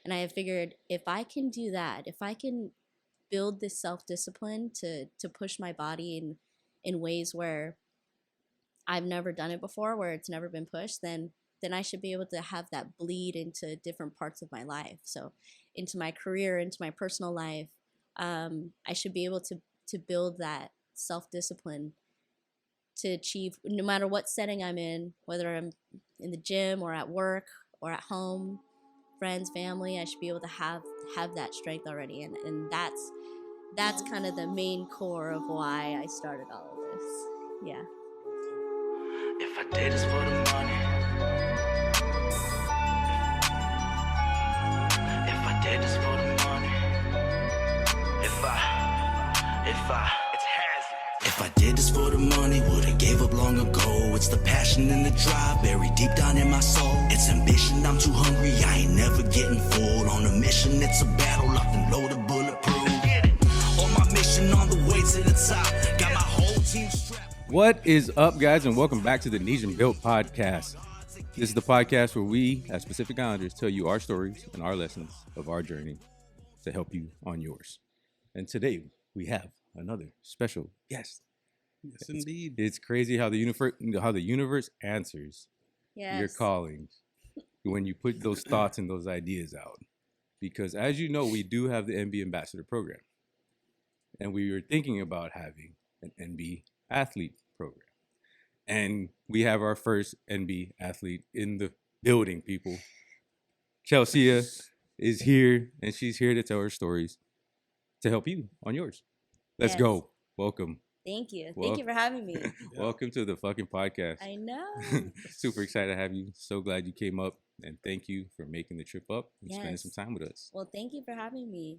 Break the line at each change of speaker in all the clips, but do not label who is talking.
And I figured if I can do that, if I can build this self-discipline to push my body in ways where I've never done it before, where it's never been pushed, then I should be able to have that bleed into different parts of my life. So into my career, into my personal life, I should be able to build that self-discipline to achieve, no matter what setting I'm in, whether I'm in the gym or at work or at home, friends, family, I should be able to have that strength already. And that's kind of the main core of why I started all of this. Yeah.
If I did this for the money, if I did this for the money, it's hazard. If I did this for the money, would've gave up long ago. It's the passion and the drive buried deep down in my soul. It's ambition, I'm too hungry, I ain't never getting full. On a mission, it's a battle, locked and loaded, bulletproof. On my mission, on the way to the top, got my whole team strapped.
What is up, guys, and welcome back to the Nation Built podcast. This is the podcast where we, as Pacific Islanders, tell you our stories and our lessons of our journey to help you on yours. And today we have another special guest.
Yes, indeed.
It's crazy how the universe answers your callings when you put those thoughts and those ideas out. Because as you know, we do have the NB Ambassador program, and we were thinking about having an NB athlete program, and we have our first NB athlete in the building. People, Chelcia is here, and she's here to tell her stories to help you on yours. Let's go. Welcome.
Thank you. Thank you for having me.
Welcome to the fucking podcast.
I know.
Super excited to have you. So glad you came up, and thank you for making the trip up and spending some time with us.
Well, thank you for having me.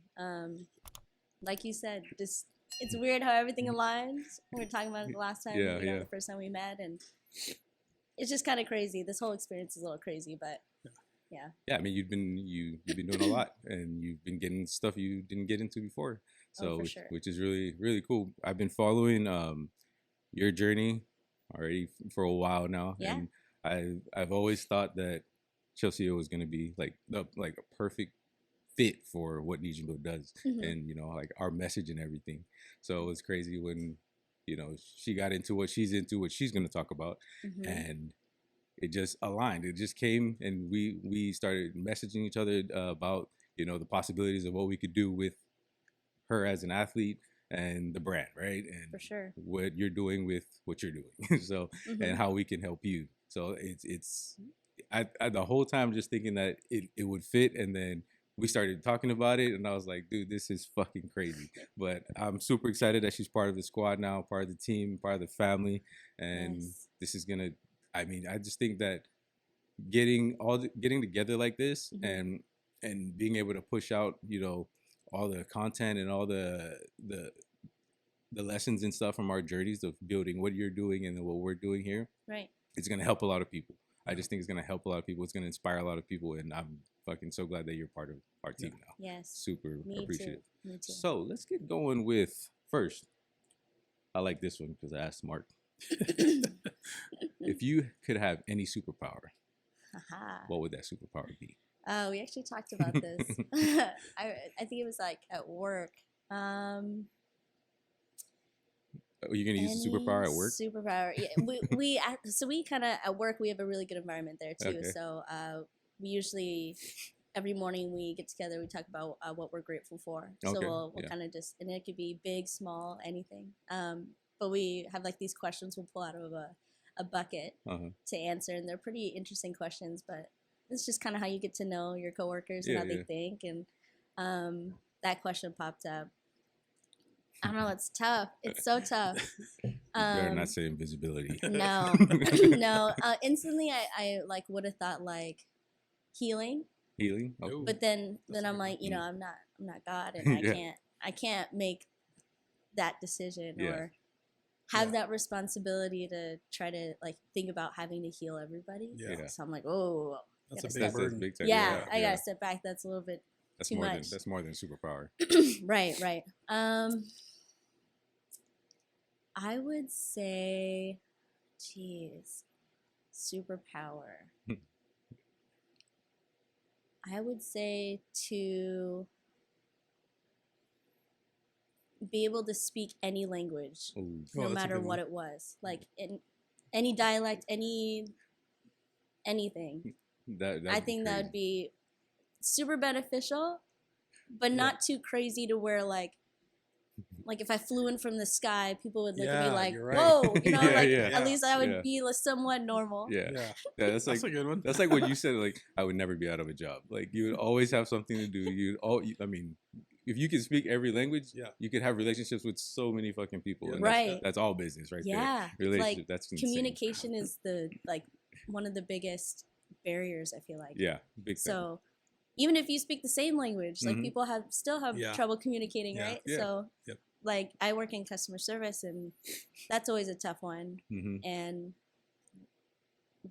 Like you said, just it's weird how everything aligns. We were talking about it the last time, the first time we met, and it's just kind of crazy. This whole experience is a little crazy, but yeah. Yeah,
I mean, you've been doing a lot, and you've been getting stuff you didn't get into before. So, which is really, really cool. I've been following your journey already for a while now, and I've always thought that Chelcia was going to be like a perfect fit for what Nation Built does, and like our message and everything. So it's crazy when she got into what she's going to talk about, and it just aligned. It just came, and we started messaging each other about the possibilities of what we could do with her as an athlete and the brand, right? And
for sure,
what you're doing with what you're doing. So and how we can help you. So I the whole time just thinking that it would fit, and then we started talking about it, and I was like, dude, this is fucking crazy. But I'm super excited that she's part of the squad now, part of the team, part of the family, and this is gonna. I mean, I just think that getting together like this and being able to push out, all the content and all the lessons and stuff from our journeys of building what you're doing and what we're doing here.
Right.
It's gonna help a lot of people. I just think it's gonna help a lot of people. It's gonna inspire a lot of people, and I'm fucking so glad that you're part of our team now.
Yes.
Super appreciative.
Me too.
So let's get going with first. I like this one because I asked Mark. If you could have any superpower, what would that superpower be?
We actually talked about this. I think it was like at work. Are
you gonna use the superpower at work?
Superpower. Yeah, we kind of at work we have a really good environment there too. Okay. So we usually every morning we get together. We talk about what we're grateful for. Okay. So we'll kind of just, and it could be big, small, anything. But we have like these questions we'll pull out of a bucket to answer, and they're pretty interesting questions. But it's just kind of how you get to know your coworkers and how they think. And that question popped up. I don't know. It's tough. It's so tough.
You better not say invisibility.
No, no. Instantly, I like would have thought like healing.
Healing. Oh.
But then I'm like, I'm not God, and I can't make that decision or have that responsibility to try to like think about having to heal everybody. Yeah. So I'm like, oh.
That's a big burden.
Big time.
Yeah, I gotta step back. That's a little bit too much.
That's more than superpower.
Right. I would say, superpower. I would say to be able to speak any language, no matter what it was. Like in any dialect, anything. I think that would be super beneficial, but not too crazy to where like if I flew in from the sky, people would look at me like,
right.
whoa, at least I would be somewhat normal.
That's like
a good one.
That's like what you said, like I would never be out of a job. Like you would always have something to do. I mean, if you can speak every language, you could have relationships with so many fucking people. And
right.
That's all business right there.
Relationship,
like, that's
insane. Communication is one of the biggest barriers, I feel like.
Yeah, big time.
So even if you speak the same language, like people still have trouble communicating, right? So like I work in customer service, and that's always a tough one. And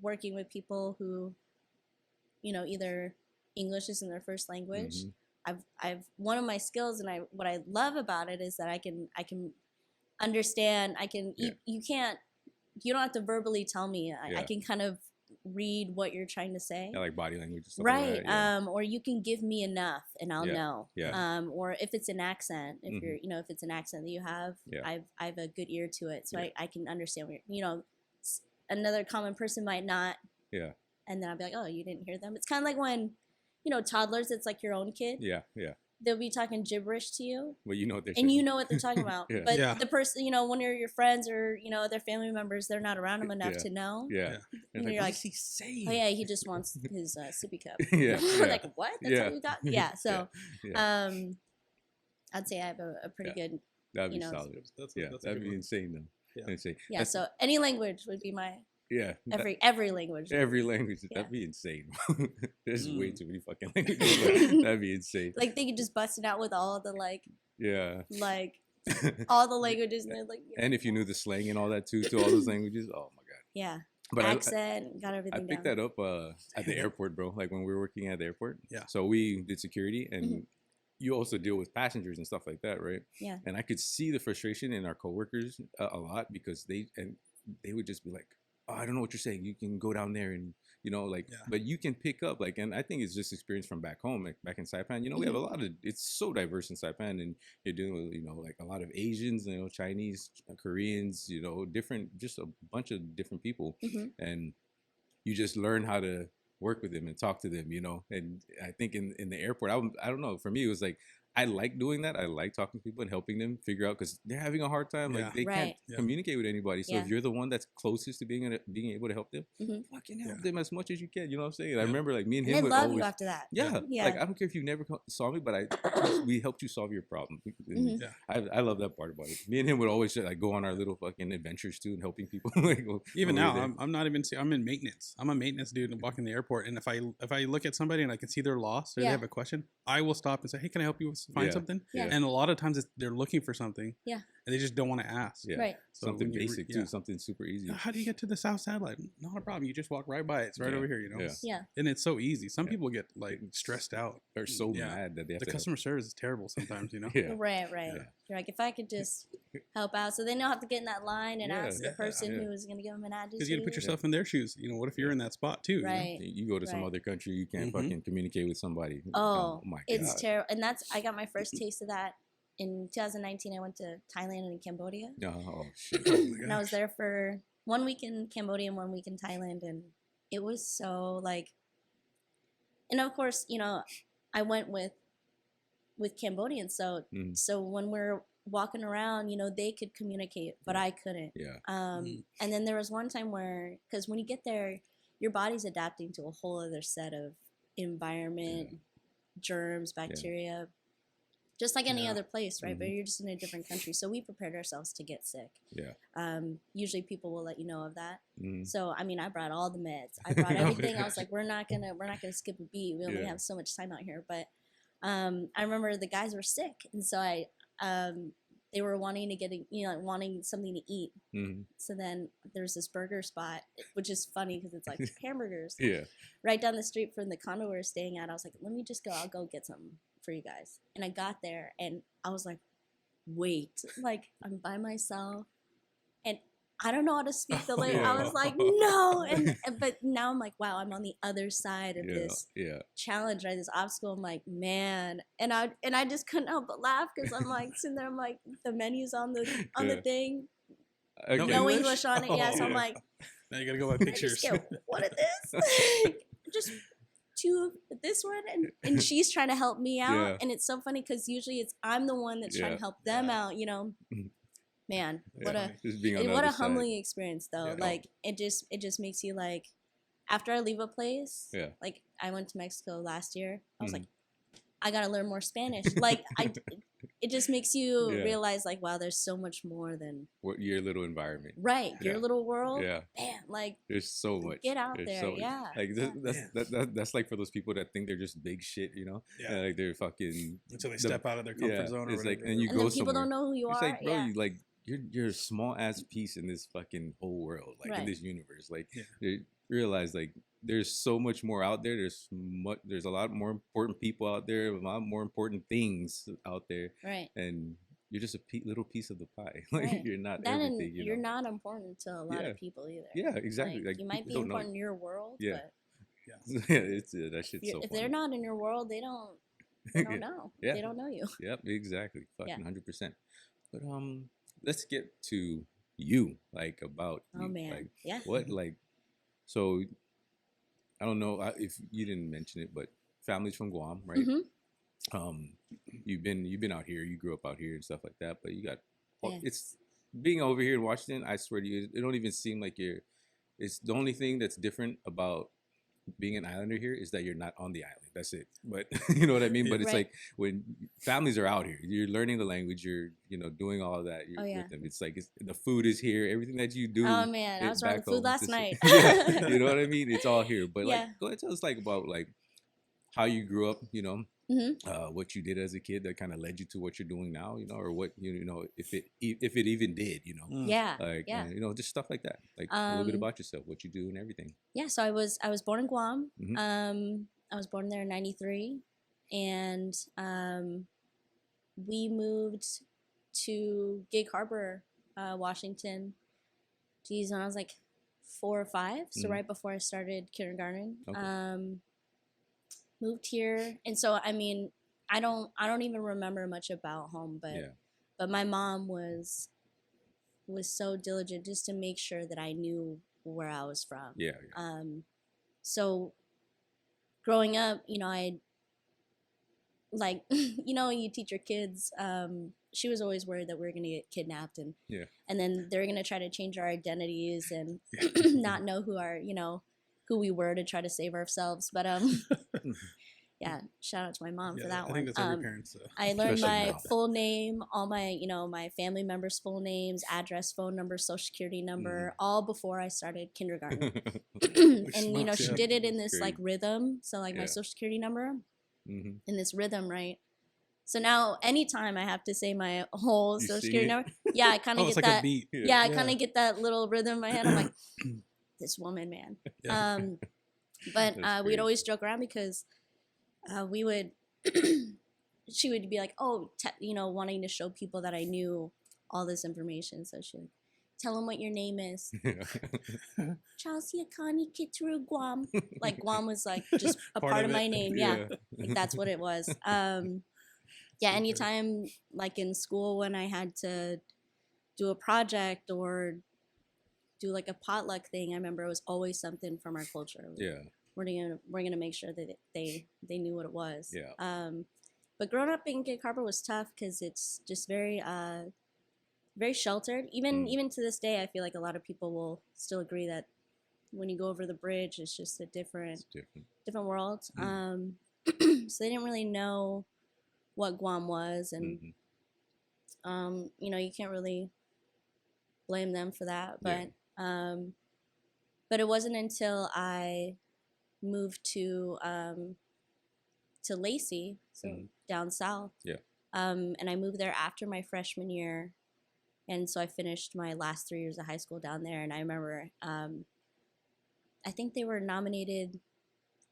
working with people who, either English isn't their first language. I've one of my skills, and what I love about it is that I can understand. You don't have to verbally tell me. I can kind of read what you're trying to say.
Yeah, like body language and stuff
right.
Like that,
or you can give me enough and I'll know.
Yeah.
Or if it's an accent, if you're, if it's an accent that you have, I have a good ear to it. So I can understand what another common person might not.
Yeah.
And then I'll be like, oh, you didn't hear them. It's kind of like when, toddlers, it's like your own kid.
Yeah.
They'll be talking gibberish to you.
Well, you know what they're
saying. And you know what they're talking about.
But
the person, one of your friends or, their family members, they're not around them enough to know.
Yeah.
And
like,
you're
what
like,
is he saying?
Oh, yeah, he just wants his sippy cup. Like, what? That's all you got? Yeah. So, I'd say I have a pretty good,
that'd be solid. That'd be insane, though.
Yeah. Yeah. So any language would be my...
Yeah.
Every language.
Every language. That'd be insane. There's way too many fucking languages. That'd be insane.
Like they could just bust it out with all the all the languages. And,
and if you knew the slang and all that too, to all those languages, oh my God.
Yeah.
But
accent, got everything
I picked that up at the airport, bro. Like when we were working at the airport.
Yeah.
So we did security, and you also deal with passengers and stuff like that, right?
Yeah.
And I could see the frustration in our coworkers a lot because they would just be like, oh, I don't know what you're saying. You can go down there and, but you can pick up, and I think it's just experience from back home, like back in Saipan. We have a lot of, it's so diverse in Saipan, and you're dealing with, a lot of Asians, Chinese, Koreans, different, just a bunch of different people. And you just learn how to work with them and talk to them, and I think in the airport, I don't know, for me, it was like, I like doing that. I like talking to people and helping them figure out, because they're having a hard time. Like they can't communicate with anybody. So if you're the one that's closest to being able to help them, fucking help them as much as you can. You know what I'm saying? I remember me and him would
love
always,
you after that.
Yeah. Like I don't care if you never saw me, but we helped you solve your problem. I love that part about it. Me and him would always just, go on our little fucking adventures too and helping people.
Even now, I'm not even. I'm in maintenance. I'm a maintenance dude and walking the airport. And if I look at somebody and I can see they're lost or they have a question, I will stop and say, hey, can I help you find something? And a lot of times they're looking for something. Yeah. And they just don't want to ask.
Yeah.
Right.
So something basic too, something super easy.
How do you get to the South Satellite? Not a problem. You just walk right by it. It's right over here,
Yeah.
And it's so easy. Some people get stressed out.
They're so mad that they have
the customer service is terrible sometimes,
Right. Yeah. You're like, if I could just help out, so they don't have to get in that line and ask the person who is going to give them an attitude.
Because you got to put yourself in their shoes. What if you're in that spot too?
Right.
You go to some other country, you can't fucking communicate with somebody.
Oh
my God.
It's terrible. And I got my first taste of that. In 2019, I went to Thailand and Cambodia.
Oh, shit.
And I was there for 1 week in Cambodia and 1 week in Thailand. And it was so and of course, I went with Cambodians. So when we're walking around, they could communicate, but I couldn't.
Yeah.
And then there was one time where, because when you get there, your body's adapting to a whole other set of environment, germs, bacteria. Just like any other place, right? But you're just in a different country. So we prepared ourselves to get sick.
Yeah.
Usually people will let you know of that. So I brought all the meds. I brought everything. I was like, we're not gonna skip a beat. We only have so much time out here. But I remember the guys were sick, and so they were wanting to get wanting something to eat. So then there's this burger spot, which is funny because it's like hamburgers.
Yeah.
Right down the street from the condo we were staying at. I was like, let me just go. I'll go get some for you guys. And I got there and I was like, wait, I'm by myself. And I don't know how to speak the language. I was like, no. But now I'm like, wow, I'm on the other side of this challenge, right? This obstacle. I'm like, man. And I just couldn't help but laugh because I'm like sitting there, I'm like, the menu's on the thing.
Okay.
No English on it. Yeah. So I'm like,
now you gotta go by pictures.
What is this? Just two this one, and she's trying to help me out, and it's so funny because usually I'm the one that's trying to help them out, you know. Man, what a humbling experience though. Like it just makes you like, after I leave a place, like I went to Mexico last year, I was like, I gotta learn more Spanish. Like it just makes you realize like, wow, there's so much more than
what your little environment,
right? Your little world,
man.
Like
there's so much.
Get out there,
Like that's like for those people that think they're just big shit, you know? Yeah. Like they're fucking
until they step out of their comfort zone.
It's
or
like, and you go
people don't know who you
it's
are.
Like, bro, you like you're a small ass piece in this fucking whole world, like in this universe. Like you realize like there's so much more out there. There's a lot more important people out there, a lot more important things out there.
Right.
And you're just a little piece of the pie. Like you're not everything.
You're not important to a lot of people either.
Yeah, exactly. Like
you might be important in your world, but
it's that shit's so.
If they're not in your world, they don't know. They don't know you.
Yep, exactly. Fucking 100%. But let's get to you, like about you.
Man,
like, what like, so I don't know if you didn't mention it, but family's from Guam, right? You've been out here, you grew up out here and stuff like that, but you got it's being over here in Washington. I swear to you, it don't even seem like it's the only thing that's different about being an islander here is that you're not on the island. That's it. But you know what I mean? But it's like when families are out here, you're learning the language, you're, you know, doing all that with them. It's like the food is here, everything that you do.
Oh man, I was around the food last night.
You know what I mean? It's all here. But like, go ahead, tell us like about like how you grew up, you know, what you did as a kid that kind of led you to what you're doing now, you know, or what you know, if it even did, you know, you know, just stuff like that, like a little bit about yourself, what you do, and everything. Yeah,
so I was born in Guam. I was born there in '93, and we moved to Gig Harbor, Washington. Geez, when I was like 4 or 5, so right before I started kindergarten. Okay. Moved here, and so I mean, I don't even remember much about home, but my mom was so diligent just to make sure that I knew where I was from. So growing up, you know, I like you know, you teach your kids. She was always worried that we were gonna get kidnapped, and then they're gonna try to change our identities and not know who we were to try to save ourselves. But yeah, shout out to my mom for that one. I think that's every parent's. I learned my full name, all my, you know, my family members' full names, address, phone number, social security number, all before I started kindergarten. And you know, she did it in this like rhythm. So like my social security number in this rhythm, right? So now anytime I have to say my whole social security number, I kind of get like that. Beat. I kind of get that little rhythm in my head. I'm like, this woman, man. But we'd always joke around because we would, she would be like, oh, you know, wanting to show people that I knew all this information. So she would tell them what your name is. Chelcia Quitaro, Guam. Like Guam was like just a part of my name. Like that's what it was. Anytime like in school when I had to do a project or do like a potluck thing, I remember it was always something from our culture. We're gonna make sure that they knew what it was. But growing up in Gig Harbor was tough because it's just very very sheltered. Even to this day, I feel like a lot of people will still agree that when you go over the bridge, it's just a different world. So they didn't really know what Guam was, and you know, you can't really blame them for that. But it wasn't until I moved to Lacey, so down south. And I moved there after my freshman year, and so I finished my last 3 years of high school down there. And I remember, I think they were nominated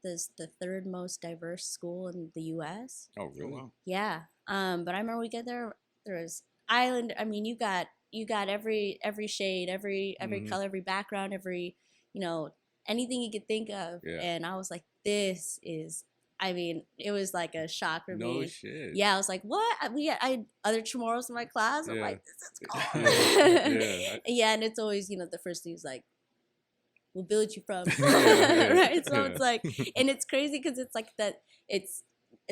as the 3rd most diverse school in the U.S.
Oh, really? Wow.
Yeah. But I remember we get there was island. I mean, you got you got every shade, every color, every background, every, you know, anything you could think of.
Yeah.
And I was like, this is, I mean, it was like a shock for me.
No shit.
Yeah, I was like, what? I had other Chamorros in my class. I'm like, this is cool.
Yeah.
Yeah, and it's always, you know, the first thing is like, what village you from? Right? So it's like, and it's crazy because it's like that, it's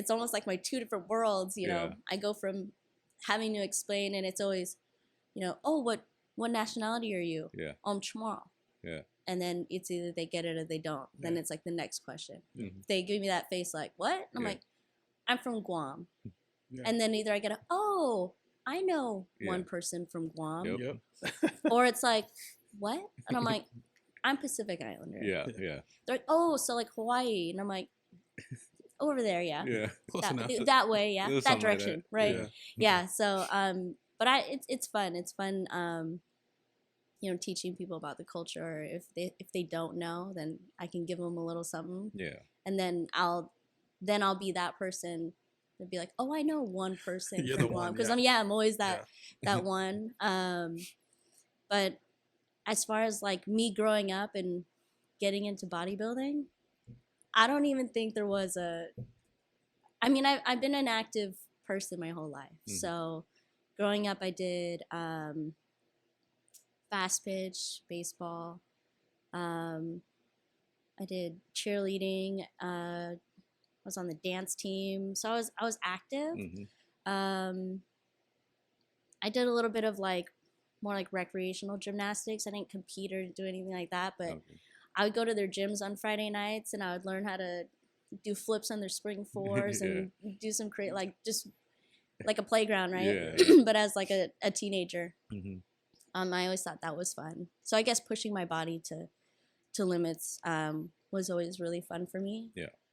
almost like my two different worlds, you know. I go from having to explain, and it's always, you know, oh, what nationality are you?
Yeah.
I'm Chamorro.
Yeah.
And then it's either they get it or they don't. Then it's like the next question. They give me that face like, what? And I'm like, I'm from Guam. And then either I get oh, I know one person from Guam. Or it's like, what? And I'm like, I'm Pacific Islander.
Yeah.
They're like, oh, so like Hawaii. And I'm like, over there,
Yeah.
That way, yeah. That direction,
like that.
right? Yeah. So, but it's fun. It's fun, you know, teaching people about the culture. If they don't know, then I can give them a little something. Yeah. And then I'll be that person to be like, oh, I know one person from Guam, because I'm always that one. But as far as like me growing up and getting into bodybuilding, I don't even think there was I mean, I've been an active person my whole life. So growing up, I did fast pitch, baseball. I did cheerleading. I was on the dance team, so I was active. I did a little bit of like more like recreational gymnastics. I didn't compete or do anything like that, but I would go to their gyms on Friday nights, and I would learn how to do flips on their spring fours and do some like just like a playground, right? But as like a teenager. I always thought that was fun. So I guess pushing my body to limits was always really fun for me.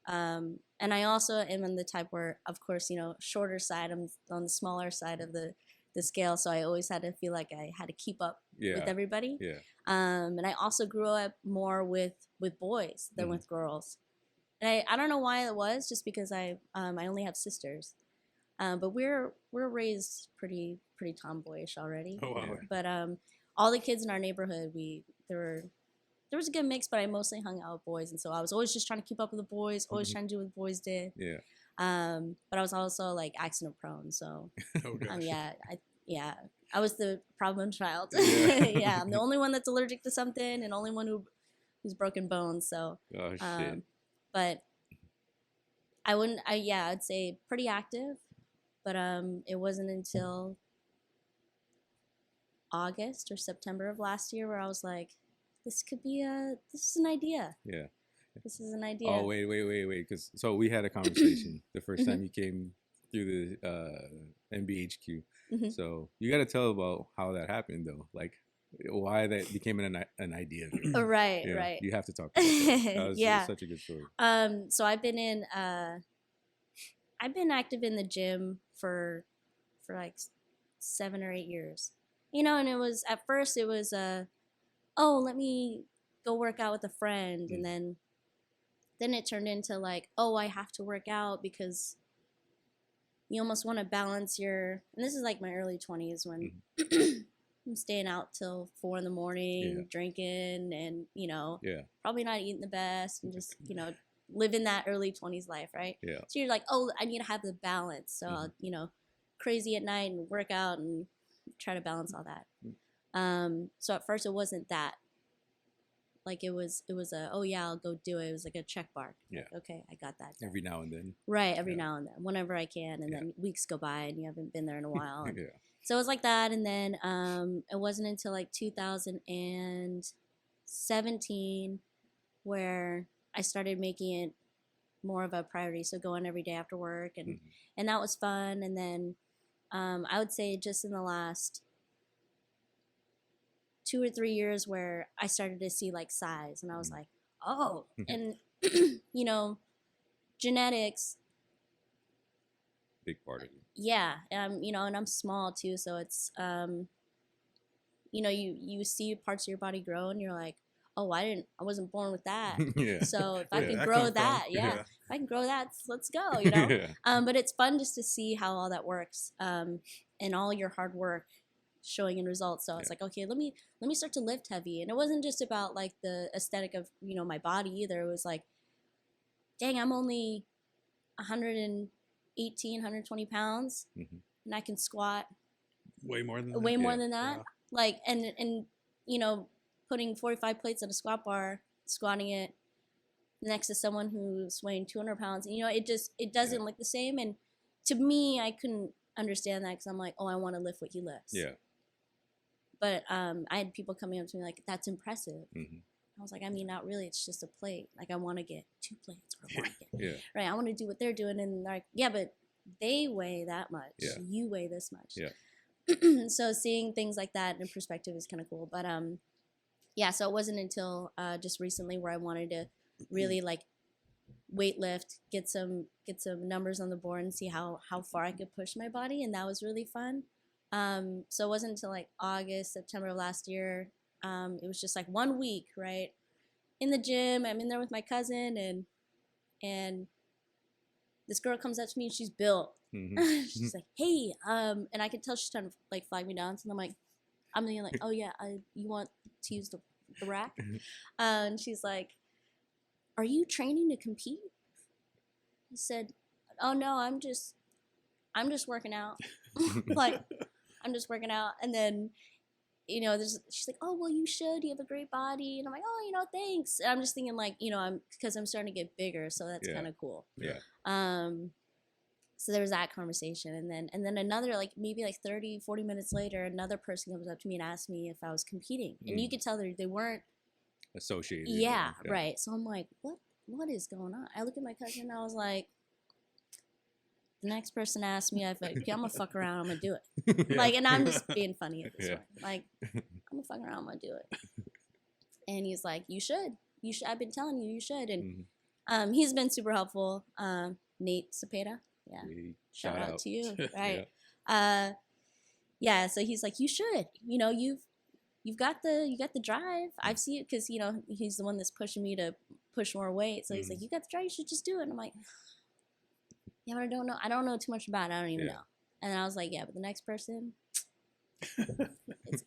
And I also am in the type where, of course, you know, shorter side, I'm on the smaller side of the scale. So I always had to feel like I had to keep up with everybody. And I also grew up more with boys than with girls. And I don't know why it was, just because I only have sisters. But we're raised pretty tomboyish already. Oh, wow. But all the kids in our neighborhood, there was a good mix, but I mostly hung out with boys, and so I was always just trying to keep up with the boys, always trying to do what the boys did. But I was also like accident prone, so I was the problem child. I'm the only one that's allergic to something, and only one who's broken bones. So, but I'd say pretty active. But it wasn't until August or September of last year where I was like, this is an idea. Yeah. This is an idea.
Oh, wait. Because so we had a conversation the first time you came through the MBHQ. So you got to tell about how that happened, though. Like, why that became an idea.
Right, right.
You have to talk about that. That was such a good story.
So I've been active in the gym for like 7 or 8 years, you know, and at first it was let me go work out with a friend, and then it turned into like, oh, I have to work out because you almost want to balance and this is like my early 20s when I'm staying out till 4 a.m, drinking, and you know, probably not eating the best, and just, you know, living that early 20s life, right? So you're like, oh, I need to have the balance. So I'll, you know, crazy at night and work out and try to balance all that. So at first it wasn't that. Like it was I'll go do it. It was like a check mark. Like, okay, I got that done.
Every now and then.
Right, every now and then, whenever I can, and then weeks go by and you haven't been there in a while. And so it was like that, and then it wasn't until like 2017 where I started making it more of a priority. So going every day after work, and that was fun. And then I would say just in the last 2 or 3 years where I started to see like size, and I was like, oh, and you know, genetics.
Big part of it.
Yeah. You know, and I'm small too. So it's, you know, you see parts of your body grow and you're like, oh, I wasn't born with that. So if I can grow that, if I can grow that, let's go, you know? But it's fun just to see how all that works. And all your hard work showing in results. So I was like, okay, let me start to lift heavy. And it wasn't just about like the aesthetic of, you know, my body either. It was like, dang, I'm only 118, 120 pounds, and I can squat
way more than
that. Yeah. Like, and you know, putting 45 plates on a squat bar, squatting it next to someone who's weighing 200 pounds, you know, it doesn't look the same. And to me, I couldn't understand that because I'm like, oh, I want to lift what he lifts. Yeah. But I had people coming up to me like, that's impressive. I was like, I mean, not really. It's just a plate. Like, I want to get 2 plates. Or I want to get, right? I want to do what they're doing. And they're like, yeah, but they weigh that much. Yeah. You weigh this much. Yeah. So seeing things like that in perspective is kind of cool. But yeah, so it wasn't until just recently where I wanted to really like weight lift, get some numbers on the board and see how far I could push my body. And that was really fun. So it wasn't until like August, September of last year. It was just like 1 week, right? In the gym, I'm in there with my cousin, and this girl comes up to me and she's built. She's like, hey, and I could tell she's trying to like flag me down. So I'm like, oh yeah, you want to use the rack? And she's like, are you training to compete? I said, oh no, I'm just working out. Like, I'm just working out. And then, you know, she's like, oh, well, you should. You have a great body. And I'm like, oh, you know, thanks. And I'm just thinking like, you know, because I'm starting to get bigger. So that's kind of cool. Yeah. So there was that conversation. And then another, like maybe like 30, 40 minutes later, another person comes up to me and asked me if I was competing. And you could tell they weren't
associated.
Yeah, right. So I'm like, what is going on? I look at my cousin and I was like, the next person asked me if I'm gonna fuck around, I'm gonna do it. Like, and I'm just being funny at this point. Like, I'm gonna fuck around, I'm gonna do it. And he's like, you should. I've been telling you, you should. And he's been super helpful. Nate Cepeda. Yeah. Shout out to you. Right. Yeah. So he's like, you should. You know, you've got the drive. I've seen it because, you know, he's the one that's pushing me to push more weight. So he's like, you got the drive, you should just do it. And I'm like, yeah, but I don't know too much about it. I don't even know. And I was like, yeah, but the next person,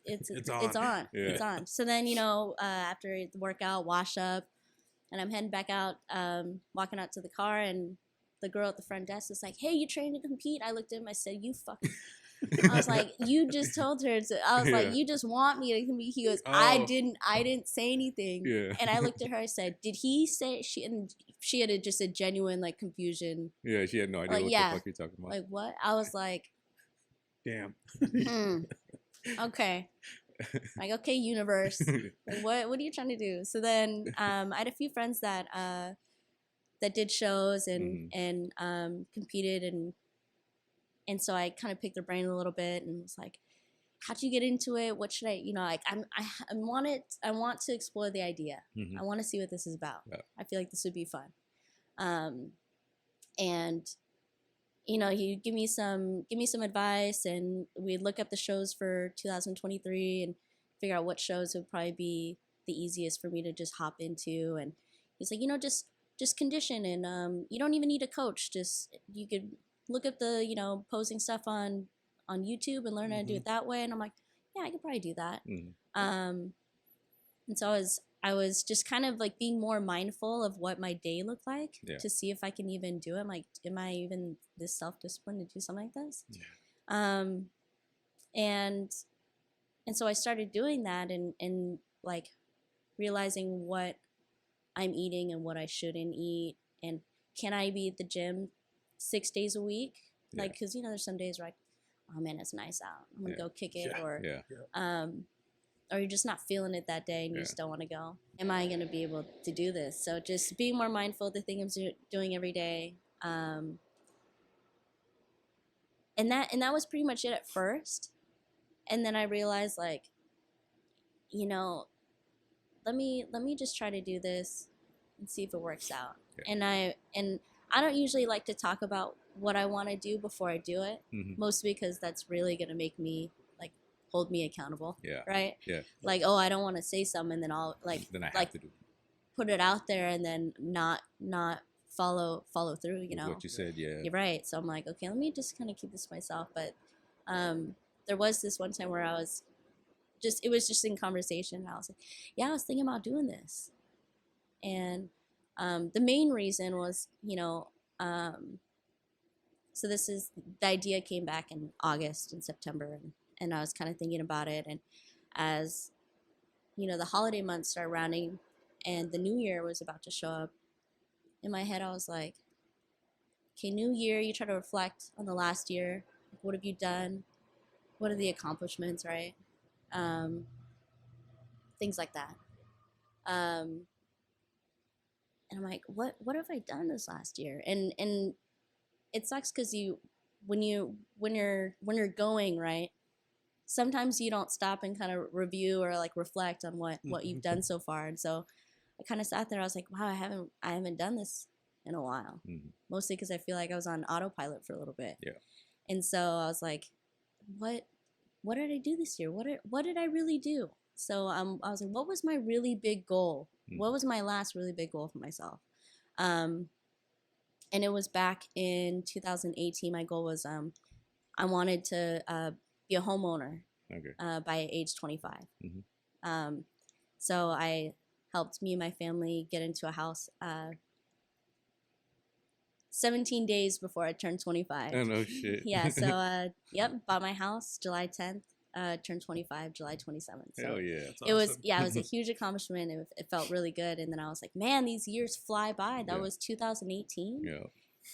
it's on. Yeah. It's on. So then, you know, after the workout, wash up, and I'm heading back out, walking out to the car, and the girl at the front desk is like, hey, you training to compete? I looked at him, I said, you fucking... I was like, you just told her to, I was like, you just want me to compete. He goes, I didn't say anything. Yeah. And I looked at her, I said, did he say, she had just a genuine like confusion.
Yeah, she had no idea
like,
what the fuck you're talking about.
Like what? I was like,
damn.
Okay. Like, okay, universe. Like, what are you trying to do? So then I had a few friends that did shows and competed, and so I kind of picked their brain a little bit and was like, how'd you get into it? What should I, you know, like I want to explore the idea. I want to see what this is about. Yeah. I feel like this would be fun. And you know, he give me some advice, and we'd look up the shows for 2023 and figure out what shows would probably be the easiest for me to just hop into. And he's like, you know, just condition, and you don't even need a coach. Just, you could look at the, you know, posing stuff on YouTube and learn how to do it that way. And I'm like, yeah, I could probably do that. And so I was just kind of like being more mindful of what my day looked like to see if I can even do it. I'm like, am I even this self-disciplined to do something like this? Yeah. And so I started doing that and like realizing what I'm eating and what I shouldn't eat, and can I be at the gym 6 days a week? Like, because, you know, there's some days where like, oh man, it's nice out, I'm gonna go kick it, or you're just not feeling it that day and you just don't want to go. Am I gonna be able to do this? So just being more mindful of the things I'm doing every day, and that was pretty much it at first. And then I realized, like, you know, let me just try to do this and see if it works out. And I don't usually like to talk about what I want to do before I do it, mostly because that's really going to make me, like, hold me accountable, right? Yeah. Like, oh, I don't want to say something and then I'll, like,
then I have to do.
Put it out there and then not follow through, you know?
What you said, yeah.
You're right. So I'm like, okay, let me just kind of keep this to myself. But there was this one time where I was it was just in conversation. And I was like, yeah, I was thinking about doing this. And the main reason was, so the idea came back in August and September, and I was kind of thinking about it. And as, the holiday months started rounding and the new year was about to show up, in my head, I was like, okay, new year, you try to reflect on the last year. What have you done? What are the accomplishments, right? Things like that. And I'm like, what have I done this last year? And it sucks because when you're going, right, sometimes you don't stop and kind of review or like reflect on what you've done so far. And so I kind of sat there. I was like, wow, I haven't done this in a while. Mostly because I feel like I was on autopilot for a little bit.
Yeah.
And so I was like, what did I do this year? What did I really do? So I was like, what was my really big goal? What was my last really big goal for myself? And it was back in 2018. My goal was I wanted to be a homeowner by age 25. So I helped me and my family get into a house 17 days before I turned 25.
Oh, no shit.
Yeah, so, bought my house July 10th, turned 25 July 27th. So
hell yeah.
It was a huge accomplishment. It felt really good. And then I was like, man, these years fly by. That was 2018. Yeah.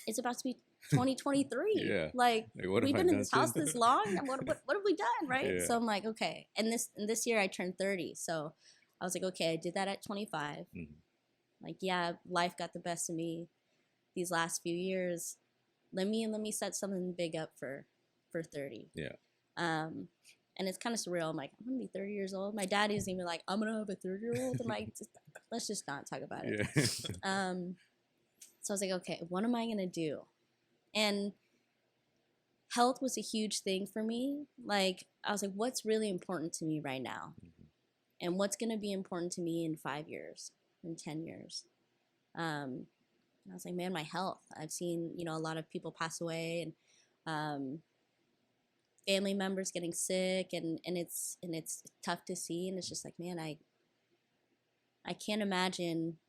It's about to be 2023.
Yeah.
Like we've been in this house this long. What have we done, right?
Yeah.
So I'm like, okay. And this year I turned 30. So I was like, okay, I did that at 25. Like, yeah, life got the best of me these last few years. Let me set something big up for 30.
Yeah.
And it's kind of surreal. I'm like, I'm gonna be 30 years old. My dad is even like, I'm gonna have a 30-year-old. I'm like, let's just not talk about it. Yeah. So I was like, okay, what am I gonna do? And health was a huge thing for me. Like, I was like, what's really important to me right now? And what's gonna be important to me in 5 years, in 10 years? And I was like, man, my health. I've seen, a lot of people pass away, and family members getting sick, and it's tough to see. And it's just like, man, I can't imagine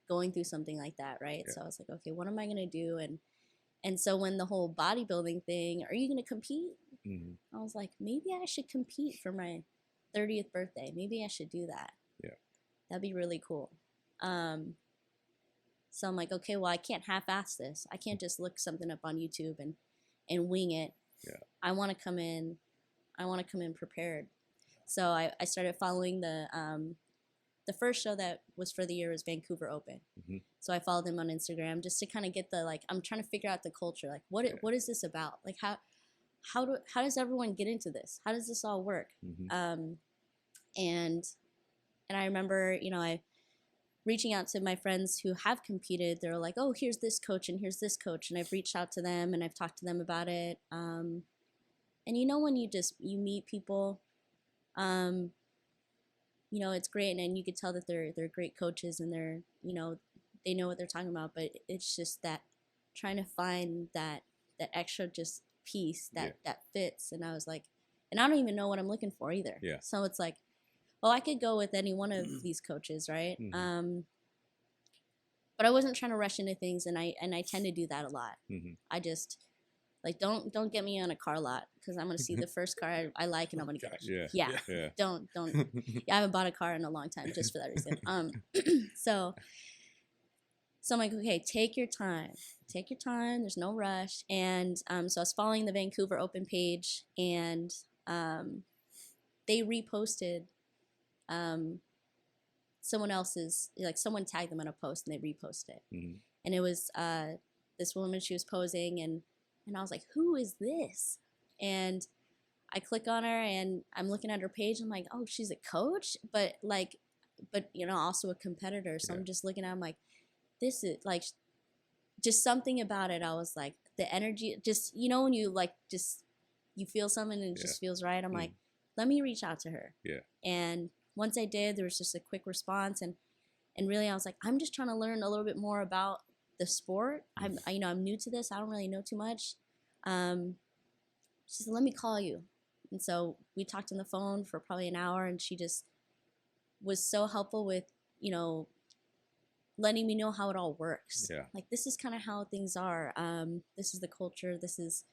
going through something like that, right? Yeah. So I was like, okay, what am I gonna do? And so when the whole bodybuilding thing, are you gonna compete? I was like, maybe I should compete for my 30th birthday. Maybe I should do that.
Yeah,
that'd be really cool. So I'm like, okay, well, I can't half-ass this. I can't just look something up on YouTube and wing it.
Yeah,
I want to come in prepared. So I started following the first show that was for the year was Vancouver Open. So I followed them on Instagram just to kind of get I'm trying to figure out the culture. Like, what is this about? Like, how does everyone get into this? How does this all work? And I remember, I reaching out to my friends who have competed. They're like, oh, here's this coach and here's this coach. And I've reached out to them and I've talked to them about it. And when you meet people, it's great. And you could tell that they're great coaches and they're, they know what they're talking about, but it's just that trying to find that extra just piece that fits. And I was like, and I don't even know what I'm looking for either.
Yeah.
So it's like, well, I could go with any one of these coaches, right? But I wasn't trying to rush into things, and I tend to do that a lot. I just don't get me on a car lot because I'm gonna see the first car I like and I'm gonna get it. Yeah. Don't. I haven't bought a car in a long time just for that reason. So I'm like, okay, take your time. There's no rush. And so I was following the Vancouver Open page, and they reposted someone else's, someone tagged them in a post and they reposted it. And it was this woman, she was posing, and I was like, who is this? And I click on her and I'm looking at her page. I'm like, oh, she's a coach, but also a competitor. So I'm just looking at her, I'm like, this is just something about it. I was like, the energy, just, when you you feel something and it just feels right. I'm like, let me reach out to her.
Yeah.
And once I did, there was just a quick response, and really I was like, I'm just trying to learn a little bit more about the sport. I'm new to this. I don't really know too much. She said, let me call you. And so we talked on the phone for probably an hour, and she just was so helpful with, you know, letting me know how it all works.
Yeah.
Like, this is kind of how things are. This is the culture. This is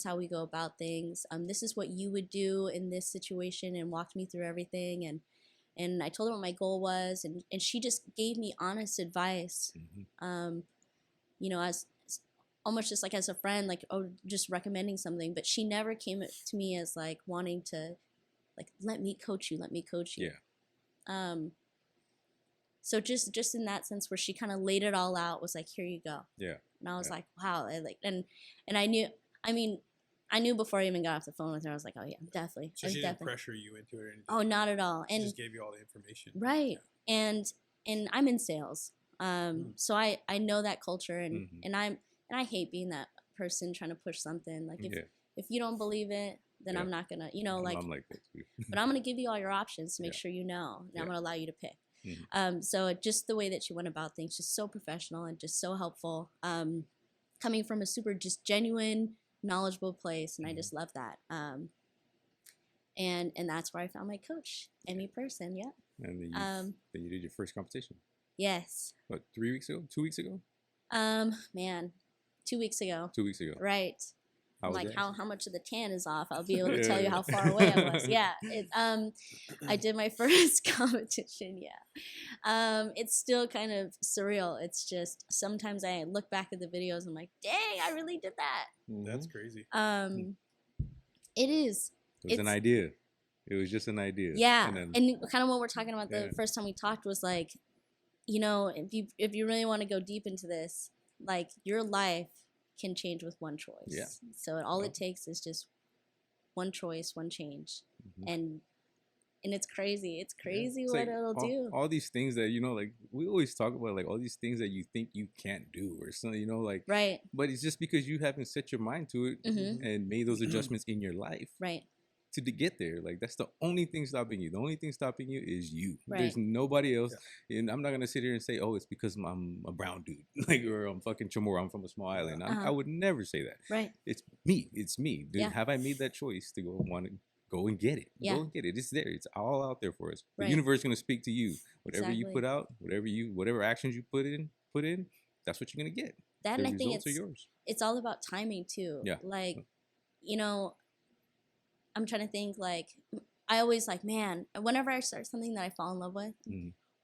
how we go about things. This is what you would do in this situation, and walked me through everything. And I told her what my goal was, and she just gave me honest advice. You know, as almost just like as a friend, like, oh, just recommending something. But she never came to me as like wanting to, like, let me coach you. Yeah. So just in that sense, where she kind of laid it all out, was like, here you go.
Yeah.
And I was like, wow. And I knew, I mean, I knew before I even got off the phone with her, I was like, oh yeah, definitely.
So she didn't pressure you into it or anything?
Oh, not at all.
She just gave you all the information.
Right. Yeah. And I'm in sales. So I know that culture, and I hate being that person trying to push something. Like, if you don't believe it, then I'm not gonna, you know, like,
I'm like that too.
but I'm gonna give you all your options to make sure you know, and I'm gonna allow you to pick. So just the way that she went about things, just so professional and just so helpful, coming from a super just genuine, knowledgeable place, and I just love that. And that's where I found my coach, Emmy Person. Yeah.
And then you did your first competition.
Yes.
What, 3 weeks ago? 2 weeks ago?
Man, 2 weeks ago.
2 weeks ago.
Right.
How
like how much of the tan is off. I'll be able to tell you how far away I was. Yeah. I did my first competition. Yeah. It's still kind of surreal. It's just sometimes I look back at the videos and I'm like, dang, I really did that.
That's crazy.
It is.
It was an idea. It was just an idea.
Yeah. And kind of what we're talking about the first time we talked was like, you know, if you really want to go deep into this, like, your life can change with one choice.
Yeah.
So all it takes is just one choice, one change. And it's crazy. It's crazy what
like
it'll do.
All these things that, you know, like, we always talk about, like, all these things that you think you can't do or something, you know, like,
right.
But it's just because you haven't set your mind to it and made those adjustments in your life.
Right.
To get there. Like, that's the only thing stopping you. The only thing stopping you is you.
Right.
There's nobody else. Yeah. And I'm not gonna sit here and say, oh, it's because I'm a brown dude, like, or I'm fucking Chamorro, I'm from a small island. I would never say that.
Right.
It's me. Dude, have I made that choice to go and get it? Go and get it. It's there. It's all out there for us. The universe is gonna speak to you. Whatever you put out, whatever actions you put in, that's what you're gonna get.
That, and I think it's all about timing too.
Yeah.
Like, you know, I'm trying to think, like, I always like, man, whenever I start something that I fall in love with,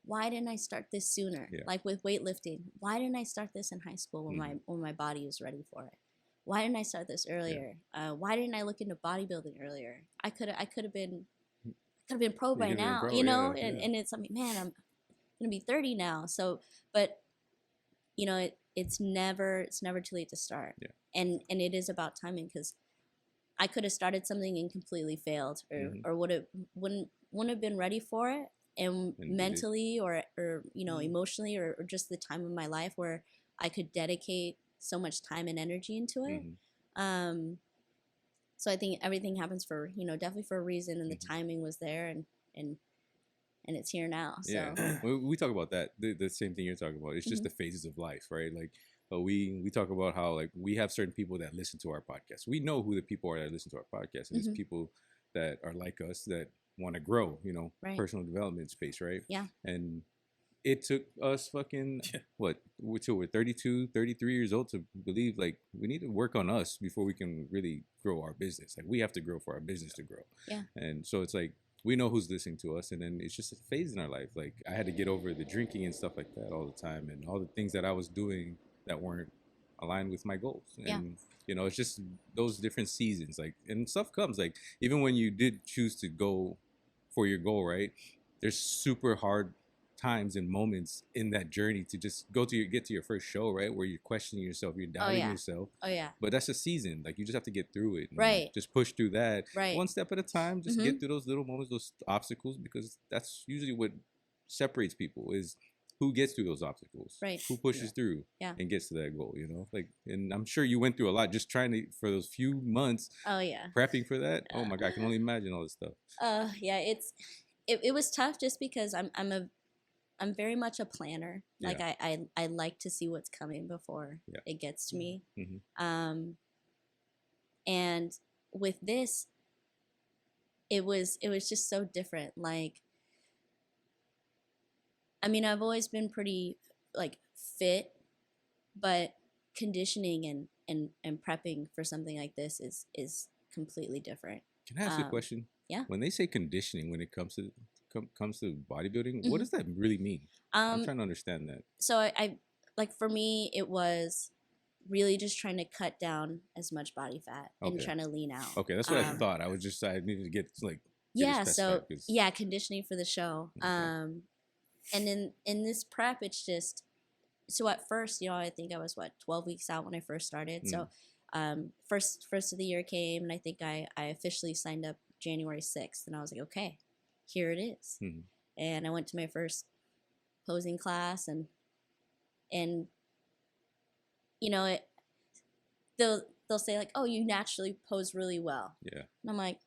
why didn't I start this sooner? Yeah. Like with weightlifting, why didn't I start this in high school when my body was ready for it? Why didn't I start this earlier? Yeah. Why didn't I look into bodybuilding earlier? I could have been pro by now, you know. And it's, I mean, man, I'm gonna be 30 now. So, but you know, it's never too late to start. Yeah. And it is about timing, because I could have started something and completely failed, or wouldn't have been ready for it, and mentally or you know, emotionally, or just the time of my life where I could dedicate so much time and energy into it. So I think everything happens for, you know, definitely for a reason, and the timing was there, and it's here now. So
yeah, we talk about that, the same thing you're talking about. It's just the phases of life, right? Like, we talk about how, like, we have certain people that listen to our podcast. We know who the people are that listen to our podcast, and it's people that are like us, that want to grow, you know, personal development space, right?
Yeah.
And it took us fucking we're 32, 33 years old to believe, like, we need to work on us before we can really grow our business. Like, we have to grow for our business to grow.
Yeah.
And so it's like, we know who's listening to us, and then it's just a phase in our life. Like, I had to get over the drinking and stuff like that all the time, and all the things that I was doing that weren't aligned with my goals. And you know, it's just those different seasons, like, and stuff comes, like, even when you did choose to go for your goal, right, there's super hard times and moments in that journey to just get to your first show, right, where you're questioning yourself, you're doubting yourself. But that's a season. Like, you just have to get through it, and just push through that one step at a time. Just get through those little moments, those obstacles, because that's usually what separates people, is who gets through those obstacles, who pushes through and gets to that goal, you know. Like, and I'm sure you went through a lot just trying to, for those few months, prepping for that. Oh my God, I can only imagine all this stuff.
Yeah, it was tough, just because I'm very much a planner. Like, I like to see what's coming before it gets to me. And with this, it was just so different. Like, I mean, I've always been pretty like fit, but conditioning and prepping for something like this is completely different.
Can I ask you a question?
Yeah.
When they say conditioning, when it comes to bodybuilding, what does that really mean? I'm trying to understand that.
So I like, for me, it was really just trying to cut down as much body fat and trying to lean out.
Okay, that's what I thought. I needed to get like
conditioning for the show. Okay. And in this prep, it's just, so at first, you know, I think I was 12 weeks out when I first started. So first of the year came, and I think I officially signed up January 6th, and I was like, okay, here it is. And I went to my first posing class, and you know, they'll say like, oh, you naturally pose really well. Yeah. And I'm like,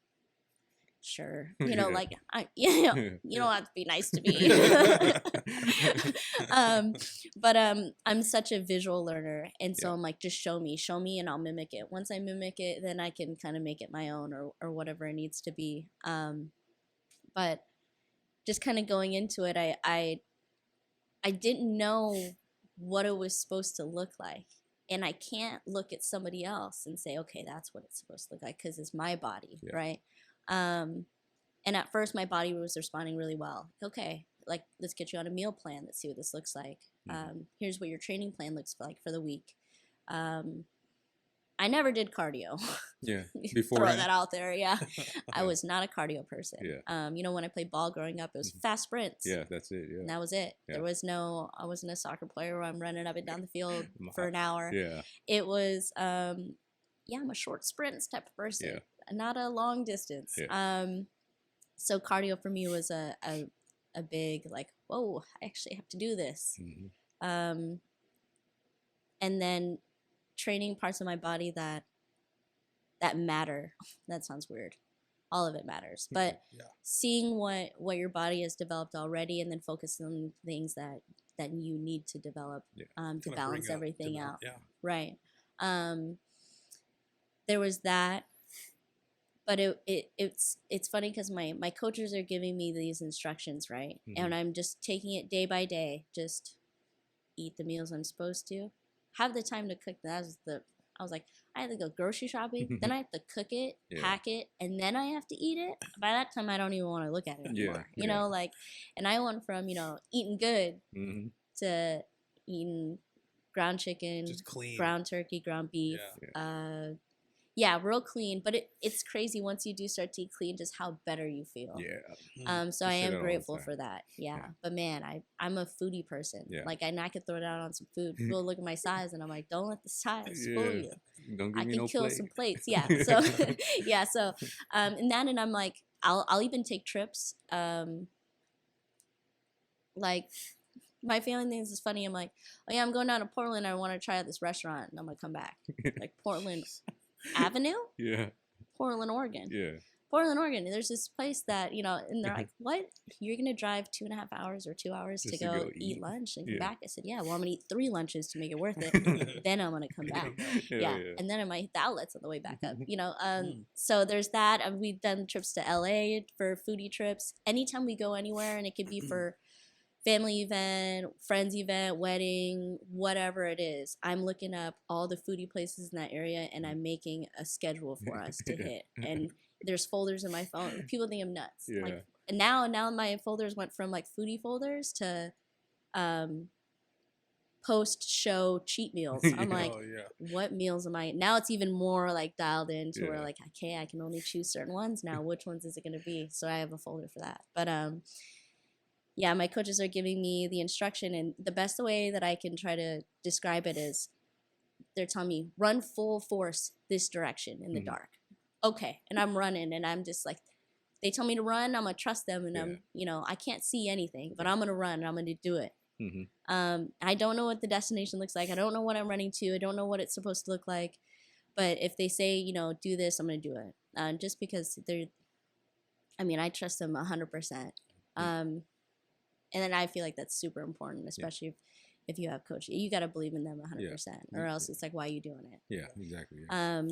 sure. You know, like, you don't have to be nice to me. But I'm such a visual learner, and so I'm like, just show me, and I'll mimic it. Once I mimic it, then I can kind of make it my own, or whatever it needs to be. But just kind of going into it, I didn't know what it was supposed to look like. And I can't look at somebody else and say, okay, that's what it's supposed to look like, because it's my body, right? And at first, my body was responding really well. Okay, like, let's get you on a meal plan. Let's see what this looks like. Here's what your training plan looks like for the week. I never did cardio.
Yeah, before
throw that out there. Yeah, I was not a cardio person. Yeah. You know, when I played ball growing up, it was fast sprints.
Yeah, that's it. Yeah,
and that was it. Yeah. There was no. I wasn't a soccer player where I'm running up and down the field for an hour. Yeah, it was. I'm a short sprints type of person. Yeah. Not a long distance. Yeah. So cardio for me was a big, like, whoa, I actually have to do this. And then training parts of my body that matter. That sounds weird. All of it matters. But seeing what your body has developed already, and then focusing on things that you need to develop to balance everything out. Yeah. Right. There was that. But it's funny because my coaches are giving me these instructions, right? And I'm just taking it day by day. Just eat the meals I'm supposed to. Have the time to cook. I was like, I have to go grocery shopping. Then I have to cook it, pack it, and then I have to eat it. By that time, I don't even want to look at it anymore. You know, like, and I went from, you know, eating good to eating ground chicken, just clean, ground turkey, ground beef. Yeah, real clean, but it's crazy once you do start to eat clean, just how better you feel. Yeah. So I am grateful for that. Yeah. But man, I'm a foodie person. Yeah. Like, I could throw down on some food. People look at my size, and I'm like, don't let the size fool you.
Don't give
I
me
can
no
kill
plate.
some plates. Yeah. So yeah. So and I'm like, I'll even take trips. Like, my family thinks it's funny. I'm like, oh yeah, I'm going down to Portland. I want to try out this restaurant, and I'm gonna come back. Like, Portland Avenue? Yeah. Portland, Oregon. Yeah. Portland, Oregon. There's this place that, you know, and they're like, what? You're going to drive 2.5 hours or 2 hours to go eat lunch and come back? I said, yeah, well, I'm going to eat 3 lunches to make it worth it. Then I'm going to come back. Yeah. And then I might hit the outlets on the way back up, you know. So there's that. We've done trips to LA for foodie trips. Anytime we go anywhere, and it could be for family event, friends event, wedding, whatever it is, I'm looking up all the foodie places in that area, and I'm making a schedule for us to hit. And there's folders in my phone. People think I'm nuts. Yeah. Like, and now my folders went from like foodie folders to post-show cheat meals. I'm like, what meals am I? Now it's even more like dialed into where like, okay, I can only choose certain ones now. Which ones is it going to be? So I have a folder for that. But yeah, my coaches are giving me the instruction, and the best way that I can try to describe it is they're telling me, run full force this direction in the dark. Okay, and I'm running, and I'm just like, they tell me to run, I'm going to trust them, and I'm, you know, I can't see anything, but I'm going to run, and I'm going to do it. I don't know what the destination looks like. I don't know what I'm running to. I don't know what it's supposed to look like. But if they say, you know, do this, I'm going to do it. Just because I trust them 100%. And then I feel like that's super important, especially if you have coaches. You got to believe in them 100%, or else it's like, why are you doing it?
Yeah, exactly. Yeah.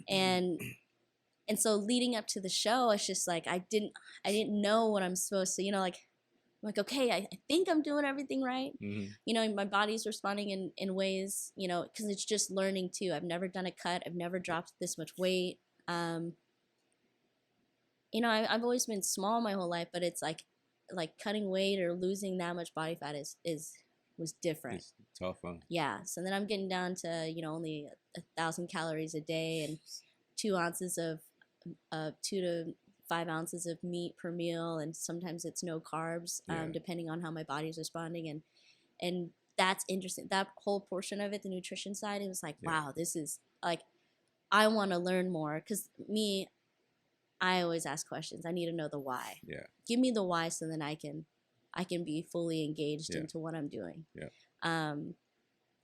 And And so leading up to the show, it's just like I didn't know what I'm supposed to, like I'm like, okay, I think I'm doing everything right. My body's responding in ways, because it's just learning too. I've never done a cut. I've never dropped this much weight. I've always been small my whole life, but it's like cutting weight or losing that much body fat was different.
It's tough, huh?
Yeah. So then I'm getting down to, only 1,000 calories a day and 2 ounces of 2 to 5 ounces of meat per meal, and sometimes it's no carbs, depending on how my body's responding, and that's interesting. That whole portion of it, the nutrition side, it was like, wow, this is like, I want to learn more, because I always ask questions. I need to know the why.
Yeah.
Give me the why, so then I can be fully engaged into what I'm doing.
Yeah.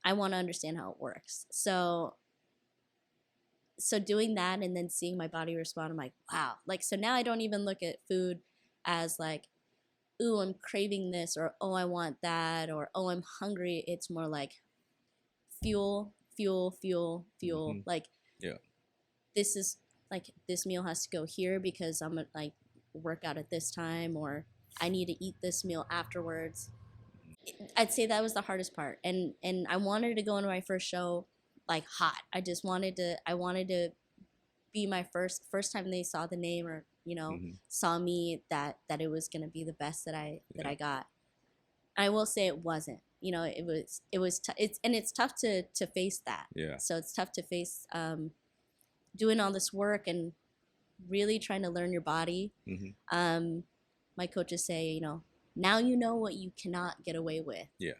I want to understand how it works. So doing that and then seeing my body respond, I'm like, wow. Like, so now I don't even look at food as like, ooh, I'm craving this, or, oh, I want that, or, oh, I'm hungry. It's more like fuel. Like, this is like, this meal has to go here because I'm like work out at this time, or I need to eat this meal afterwards. I'd say that was the hardest part. And I wanted to go into my first show like hot. I wanted to be my first time they saw the name, or saw me, that it was going to be the best that I got. I will say it wasn't. It's tough to face that.
Yeah.
So it's tough to face doing all this work and really trying to learn your body. My coaches say, now you know what you cannot get away with.
Yeah.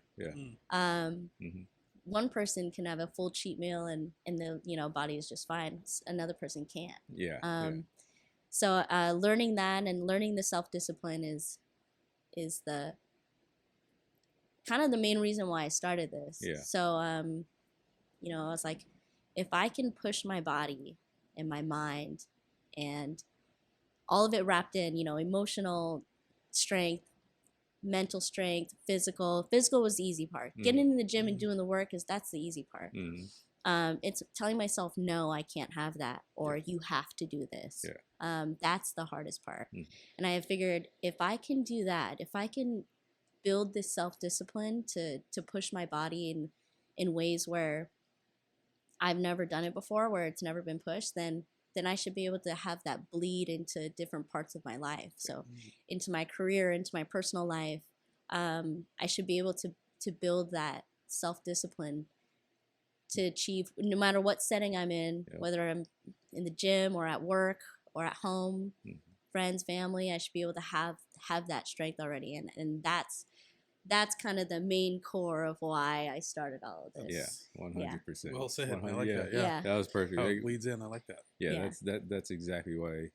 One person can have a full cheat meal and the body is just fine. Another person can't.
Yeah.
So learning that and learning the self-discipline is the kind of the main reason why I started this.
Yeah.
So I was like, if I can push my body and my mind and all of it wrapped in, emotional strength, mental strength, physical was the easy part. Getting in the gym and doing the work that's the easy part. It's telling myself, no, I can't have that, or you have to do this. That's the hardest part. And I have figured, if I can do that, if I can build this self-discipline to push my body in ways where I've never done it before, where it's never been pushed, then I should be able to have that bleed into different parts of my life. So into my career, into my personal life, I should be able to build that self-discipline to achieve, no matter what setting I'm in, whether I'm in the gym or at work or at home, friends, family, I should be able to have that strength already. And that's kind of the main core of why I started all of this.
Yeah, 100%.
Well said. I like that. Yeah.
That was perfect.
How it leads in. I like that.
Yeah. That's exactly why,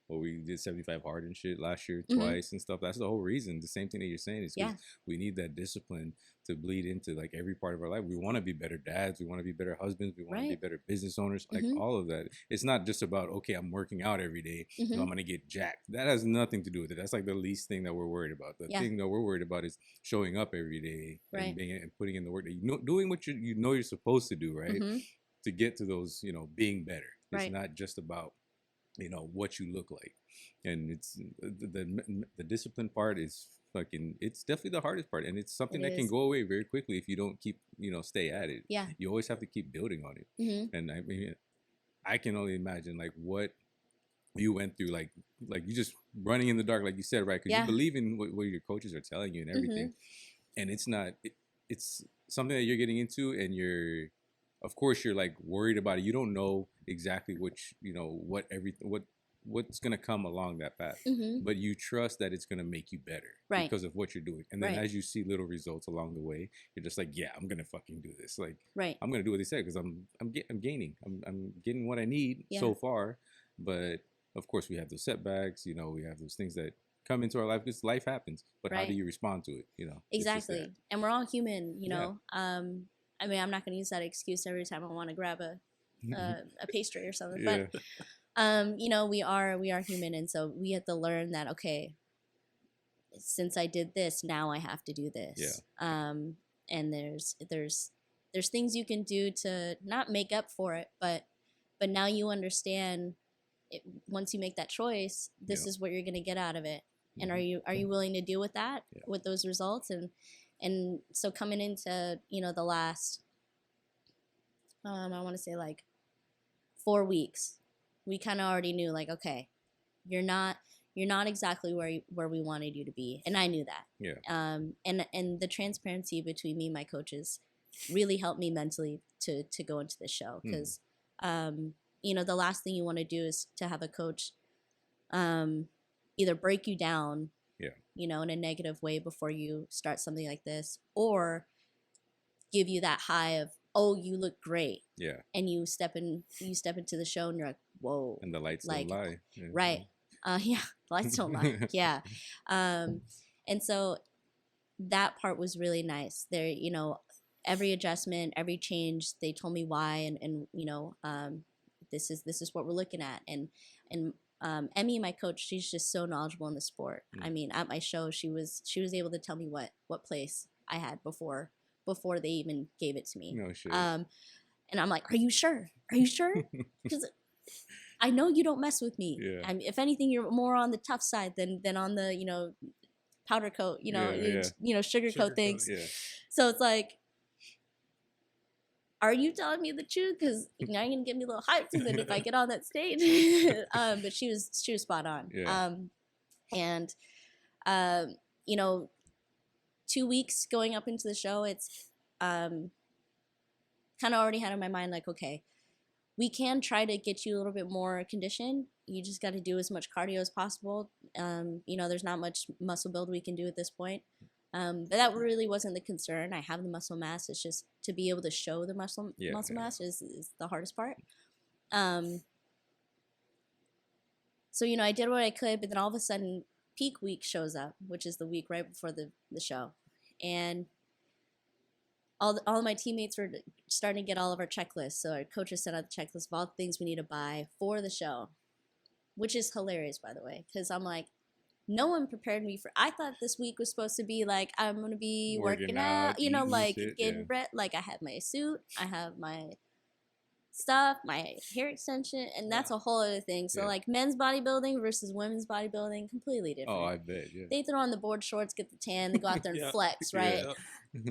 we did 75 hard and shit last year twice and stuff. That's the whole reason. The same thing that you're saying is because we need that discipline to bleed into like every part of our life. We want to be better dads. We want to be better husbands. We want to be better business owners. Like all of that. It's not just about, okay, I'm working out every day, so I'm going to get jacked. That has nothing to do with it. That's like the least thing that we're worried about. The thing that we're worried about is showing up every day and putting in the work that doing what you're supposed to do, right? To get to those, being better. It's not just about what you look like. And it's the discipline part is it's definitely the hardest part, and it's something that can go away very quickly if you don't keep stay at it. You always have to keep building on it. And I mean, I can only imagine like what you went through, like you just running in the dark, like you said, right? Because you believe in what your coaches are telling you and everything. And it's not it's something that you're getting into, and of course you're like worried about it. You don't know exactly what's going to come along that path, but you trust that it's going to make you better because of what you're doing. And then as you see little results along the way, you're just like, yeah, I'm going to fucking do this. Like, I'm going to do what they said, because I'm gaining. I'm getting what I need so far. But of course we have those setbacks, we have those things that come into our life, because life happens, but how do you respond to it?
Exactly. And we're all human, I mean, I'm not going to use that excuse every time I want to grab a pastry or something, but we are human, and so we have to learn that, okay, since I did this, now I have to do this. And there's things you can do to not make up for it, but but now you understand it, once you make that choice, this is what you're going to get out of it. And are you willing to deal with that, with those results? And so coming into, you know, the last, I want to say like 4 weeks, we kind of already knew, like, okay, you're not exactly where we wanted you to be. And I knew that. Yeah. And the transparency between me and my coaches really helped me mentally to go into the show. Because, you know, the last thing you want to do is to have a coach either break you down, you know, in a negative way before you start something like this, or give you that high of, oh, you look great. Yeah. And you step into the show and you're like, whoa.
And the lights don't lie. Yeah.
Right. Yeah. The lights don't lie. Yeah. And so that part was really nice. There, you know, every adjustment, every change, they told me why, and you know, this is what we're looking at. And Emmy, my coach, she's just so knowledgeable in the sport. I mean, at my show, she was able to tell me what place I had before they even gave it to me. No shit. And I'm like, are you sure? Are you sure? Because I know you don't mess with me. Yeah. If anything, you're more on the tough side than on the, you know, powder coat, you know, you know, sugar coat things. Yeah. So it's like, are you telling me the truth? Because now you're gonna give me a little hype to it if I get on that stage. But she was spot on. Yeah. You know, 2 weeks going up into the show, it's kind of already had in my mind, like, okay, we can try to get you a little bit more conditioned. You just got to do as much cardio as possible. You know, there's not much muscle build we can do at this point. But that really wasn't the concern. I have the muscle mass. It's just to be able to show the muscle mass is the hardest part. So, you know, I did what I could, but then all of a sudden peak week shows up, which is the week right before the show. And all of my teammates were starting to get all of our checklists. So our coaches sent out the checklist of all the things we need to buy for the show, which is hilarious, by the way, because I'm like, no one prepared me for. I thought this week was supposed to be like, I'm gonna be working out, you know, like getting bread. Like I have my suit, I have my stuff, my hair extension, and that's a whole other thing. So like men's bodybuilding versus women's bodybuilding, completely different.
Oh, I bet. Yeah.
They throw on the board shorts, get the tan, they go out there and flex, right? Yeah.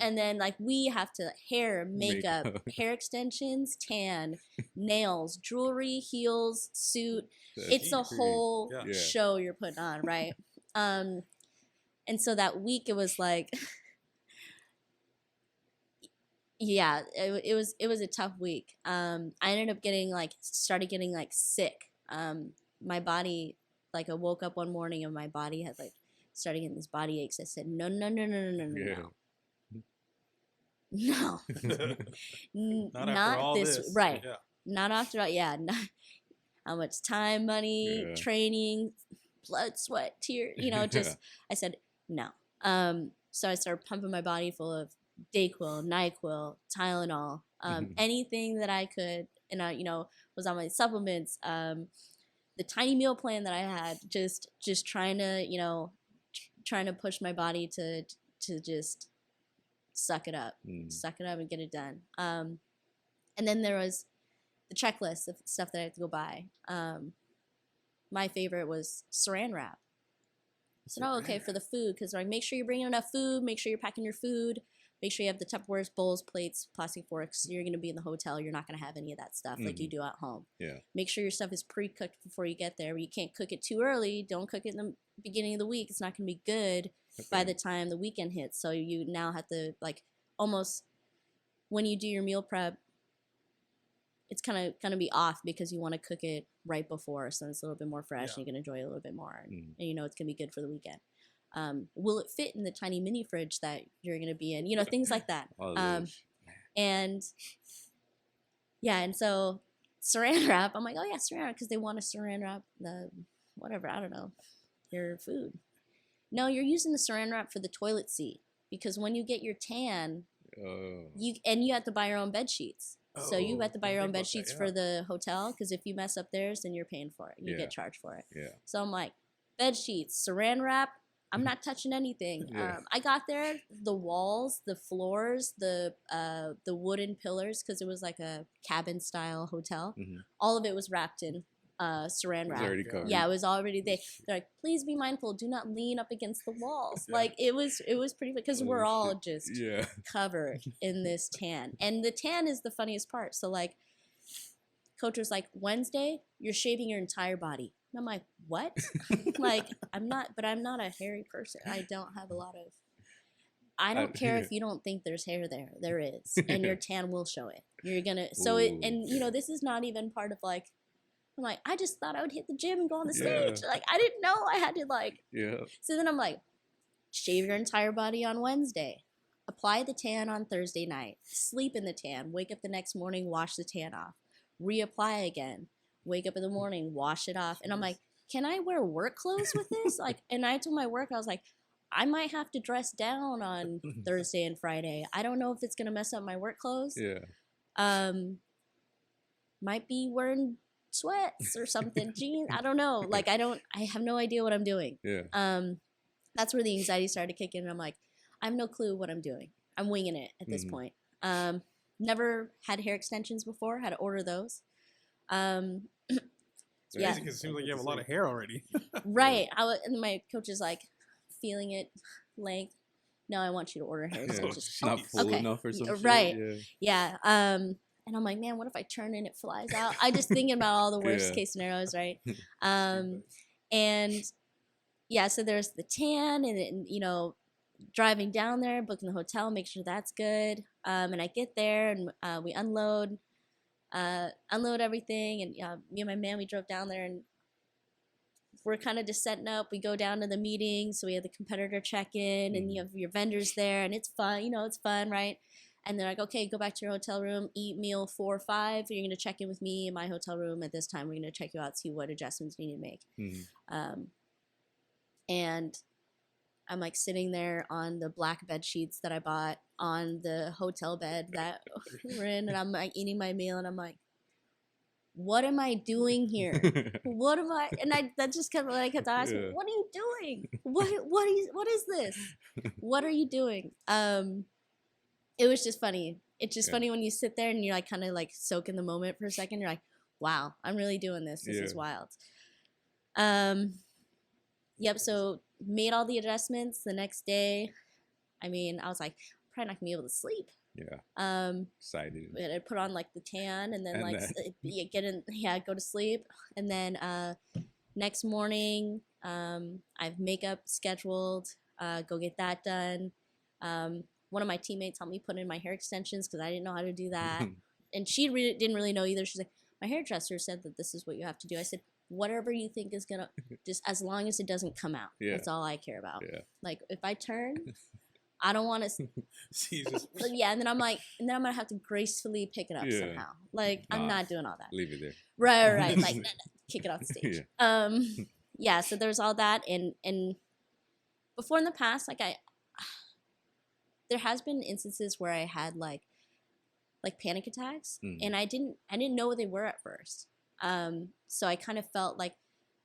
And then like we have to hair, makeup, hair extensions, tan, nails, jewelry, heels, suit. It's a whole show you're putting on, right? And so that week it was like, yeah, it was a tough week. I ended up started getting sick. My body, like I woke up one morning and my body had started getting these body aches. I said, no. No, not this. Right. Yeah. Not after all. Yeah. Not, how much time, money, training, blood, sweat, tears, you know, just, I said, no. So I started pumping my body full of Dayquil, NyQuil, Tylenol, anything that I could, and I, you know, was on my supplements, the tiny meal plan that I had, just trying to, you know, trying to push my body to just suck it up and get it done. And then there was the checklist of stuff that I had to go buy. My favorite was saran wrap. So, okay, for the food, because like, make sure you're bringing enough food, make sure you're packing your food, make sure you have the Tupperwares, bowls, plates, plastic forks. You're going to be in the hotel. You're not going to have any of that stuff like you do at home. Yeah. Make sure your stuff is pre-cooked before you get there. You can't cook it too early. Don't cook it in the beginning of the week. It's not going to be good by the time the weekend hits. So you now have to, like, almost when you do your meal prep, it's kind of going to be off because you want to cook it right before, so it's a little bit more fresh and you can enjoy it a little bit more, and you know it's going to be good for the weekend. Will it fit in the tiny mini fridge that you're going to be in? You know, things like that. And yeah, and so saran wrap, I'm like, oh yeah, saran wrap, because they want to saran wrap the whatever, I don't know, your food. No, you're using the saran wrap for the toilet seat, because when you get your tan, you have to buy your own bed sheets. So you have to buy your own bed sheets for the hotel, because if you mess up theirs, then you're paying for it. You get charged for it. Yeah. So I'm like, bed sheets, saran wrap, I'm not touching anything.
Yeah.
I got there, the walls, the floors, the wooden pillars, because it was like a cabin style hotel. All of it was wrapped in saran wrap.
Already covered.
Yeah, it was already there. They're like, please be mindful, do not lean up against the walls. Like it was pretty, because we're all just covered in this tan, and the tan is the funniest part. So like, coach was like, Wednesday, you're shaving your entire body. And I'm like, what? Like, I'm not a hairy person. I don't have a lot of. I don't care if you don't think there's hair there. There is, and your tan will show it. You're gonna. So it, and you know, this is not even part of like. I'm like, I just thought I would hit the gym and go on the stage. Like, I didn't know I had to, like. Yeah. So then I'm like, shave your entire body on Wednesday. Apply the tan on Thursday night. Sleep in the tan. Wake up the next morning, wash the tan off. Reapply again. Wake up in the morning, wash it off. And I'm like, can I wear work clothes with this? Like, and I told my work, I was like, I might have to dress down on Thursday and Friday. I don't know if it's going to mess up my work clothes. Yeah. Might be wearing sweats or something, jeans. I don't know. Like, I have no idea what I'm doing. Yeah. That's where the anxiety started to kick in. And I'm like, I have no clue what I'm doing. I'm winging it at this point. Never had hair extensions before. Had to order those.
Yeah. It seems like you have a lot of hair already.
Right. And my coach is like, feeling it, length. No, I want you to order hair extensions.
Not full enough or something.
Right. Yeah. And I'm like, man, what if I turn and it flies out? I just thinking about all the worst case scenarios, right? And yeah, so there's the tan, and you know, driving down there, booking the hotel, make sure that's good. And I get there, and we unload everything, and me and my man, we drove down there, and we're kind of just setting up. We go down to the meeting, so we have the competitor check-in, and you have your vendors there, and it's fun. You know, it's fun, right? And they're like, okay, go back to your hotel room, eat meal 4 or 5. You're going to check in with me in my hotel room at this time. We're going to check you out, see what adjustments you need to make. And I'm like sitting there on the black bed sheets that I bought on the hotel bed that we're in. And I'm like eating my meal, and I'm like, what am I doing here? What am I? And that just kept, I kept asking, what are you doing? What is this? What are you doing? It was just funny. It's just funny when you sit there and you're like kind of like soak in the moment for a second. You're like, wow, I'm really doing this. This is wild. Yep. So made all the adjustments the next day. I mean, I was like, probably not gonna be able to sleep. Yeah. Excited. I put on like the tan, and then go to sleep, and then next morning, I have makeup scheduled. Go get that done. One of my teammates helped me put in my hair extensions because I didn't know how to do that. And she didn't really know either. She's like, my hairdresser said that this is what you have to do. I said, whatever you think is going to, just as long as it doesn't come out. Yeah. That's all I care about. Yeah. Like, if I turn, I don't want to. Yeah, and then I'm like, and then I'm going to have to gracefully pick it up somehow. Like, I'm not doing all that.
Leave it there.
Right. Like, kick it off the stage. Yeah, so there's all that. And before in the past, like, there has been instances where I had like panic attacks, and I didn't know what they were at first. So I kind of felt like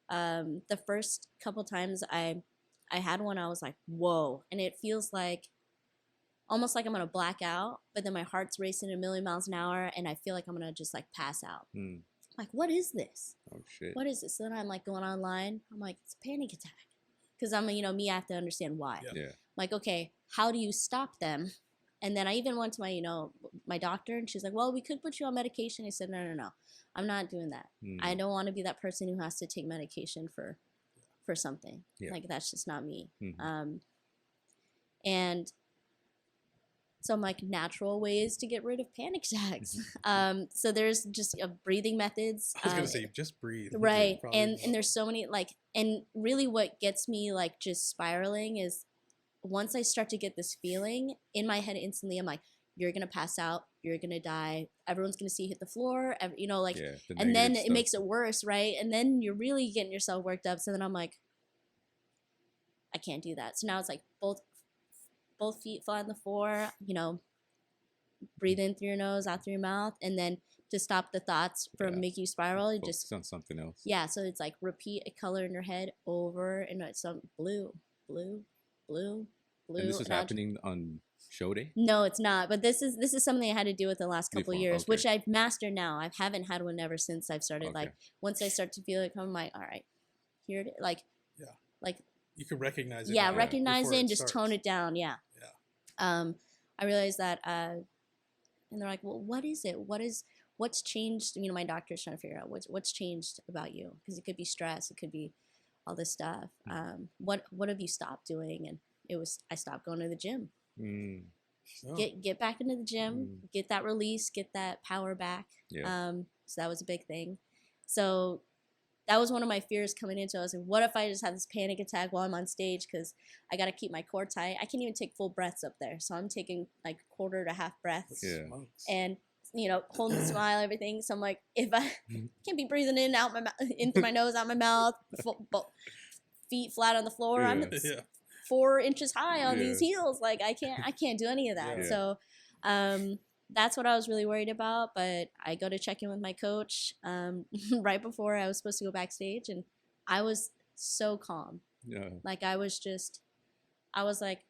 the first couple times I had one, I was like, whoa, and it feels like almost like I'm gonna black out, but then my heart's racing a million miles an hour, and I feel like I'm gonna just like pass out. Like, what is this? Oh shit! What is this? So then I'm like going online. I'm like, it's a panic attack, because I'm me. I have to understand why. Yeah. Like, okay, how do you stop them? And then I even went to my doctor, and she's like, well, we could put you on medication. I said, no. I'm not doing that. I don't want to be that person who has to take medication for something. Yeah. Like, that's just not me. And some like natural ways to get rid of panic attacks. So there's just breathing methods.
I was going to say, just breathe.
Right. And there's so many and really what gets me like just spiraling is, once I start to get this feeling in my head instantly, I'm like, you're going to pass out. You're going to die. Everyone's going to see you hit the floor. And then it makes it worse, right? And then you're really getting yourself worked up. So then I'm like, I can't do that. So now it's like both feet flat on the floor, breathe in through your nose, out through your mouth. And then to stop the thoughts from making you spiral,
just on something else.
Yeah. So it's like repeat a color in your head over, and it's blue. blue.
And this is happening on show day?
No, it's not. But this is something I had to do with the last couple of years,
okay.
which I've mastered now. I haven't had one ever since I've started. Like once I start to feel it come, I'm like, all right, here it is. Like, like
you can recognize it.
Yeah, recognize it and just tone it down. Yeah. I realized that, and they're like, well, what is it? What's changed? You know, my doctor's trying to figure out what's changed about you, because it could be stress, it could be all this stuff. What have you stopped doing? And I stopped going to the gym. Get back into the gym, get that release, get that power back. So that was a big thing. So that was one of my fears coming into it. I was like, what if I just have this panic attack while I'm on stage, because I got to keep my core tight. I can't even take full breaths up there, so I'm taking like quarter to half breaths. And you know, holding the smile, everything. So I'm like, if I can't be breathing in through my nose, out my mouth, feet flat on the floor, I'm 4 inches high on these heels. Like I can't do any of that. So that's what I was really worried about. But I go to check in with my coach right before I was supposed to go backstage, and I was so calm. Like I was like,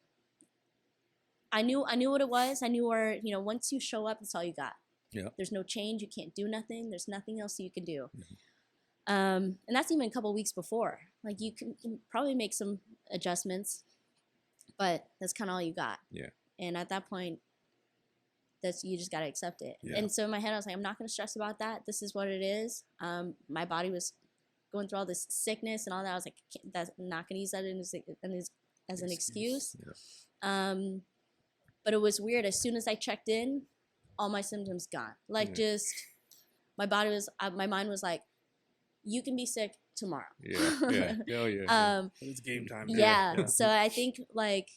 I knew what it was. I knew where, you know, once you show up, that's all you got. There's no change. You can't do nothing. There's nothing else you can do. And that's even a couple weeks before. Like you can probably make some adjustments, but that's kind of all you got. And at that point, you just got to accept it. And so in my head, I was like, I'm not going to stress about that. This is what it is. My body was going through all this sickness and all that. I was like, I'm not going to use that as an excuse. But it was weird. As soon as I checked in, all my symptoms gone. Like just my mind was like, you can be sick tomorrow.
It's game time.
So I think like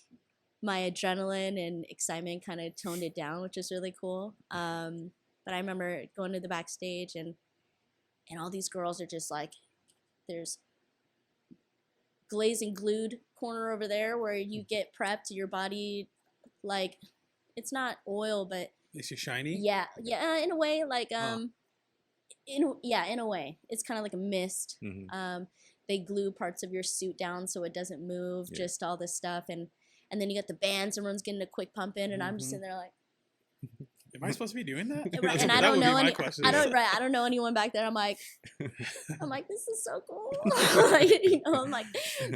my adrenaline and excitement kind of toned it down, which is really cool. But I remember going to the backstage, and all these girls are just like, there's glazing glued corner over there where you get prepped, your body, like, it's not oil, but
makes you shiny.
In a way, like in a way, it's kind of like a mist. They glue parts of your suit down so it doesn't move, just all this stuff, and then you got the bands, everyone's getting a quick pump in, and I'm just sitting there like,
am I supposed to be doing that?
And I don't know I don't know anyone back there. I'm like, this is so cool. Like, you know, I'm like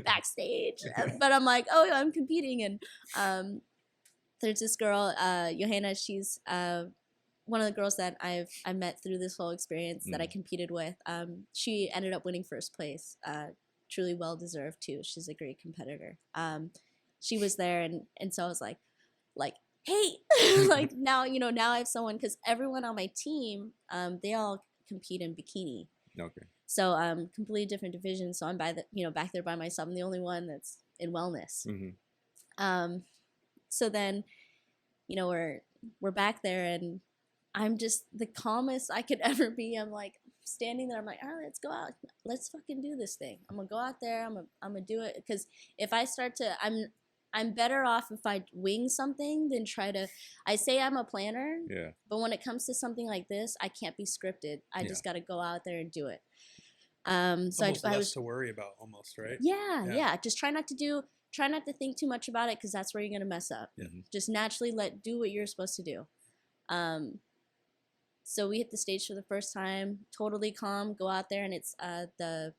backstage, but I'm like, oh, I'm competing, and there's this girl, Johanna. She's one of the girls that I met through this whole experience that I competed with. She ended up winning first place. Truly well deserved too. She's a great competitor. She was there, and so I was like, hey, like now I have someone, because everyone on my team, they all compete in bikini. So completely different division. So I'm back there by myself. I'm the only one that's in wellness. So then, you know, we're back there, and I'm just the calmest I could ever be. I'm like standing there. I'm like, all right, let's go out. Let's fucking do this thing. I'm gonna go out there. I'm gonna do it, because if I start to, I'm better off if I wing something than try to. I say I'm a planner, but when it comes to something like this, I can't be scripted. I just got to go out there and do it. So
I was to worry about, almost, right?
Just try not to think too much about it, because that's where you're gonna mess up. Just naturally do what you're supposed to do. So we hit the stage for the first time, totally calm, go out there, and it's the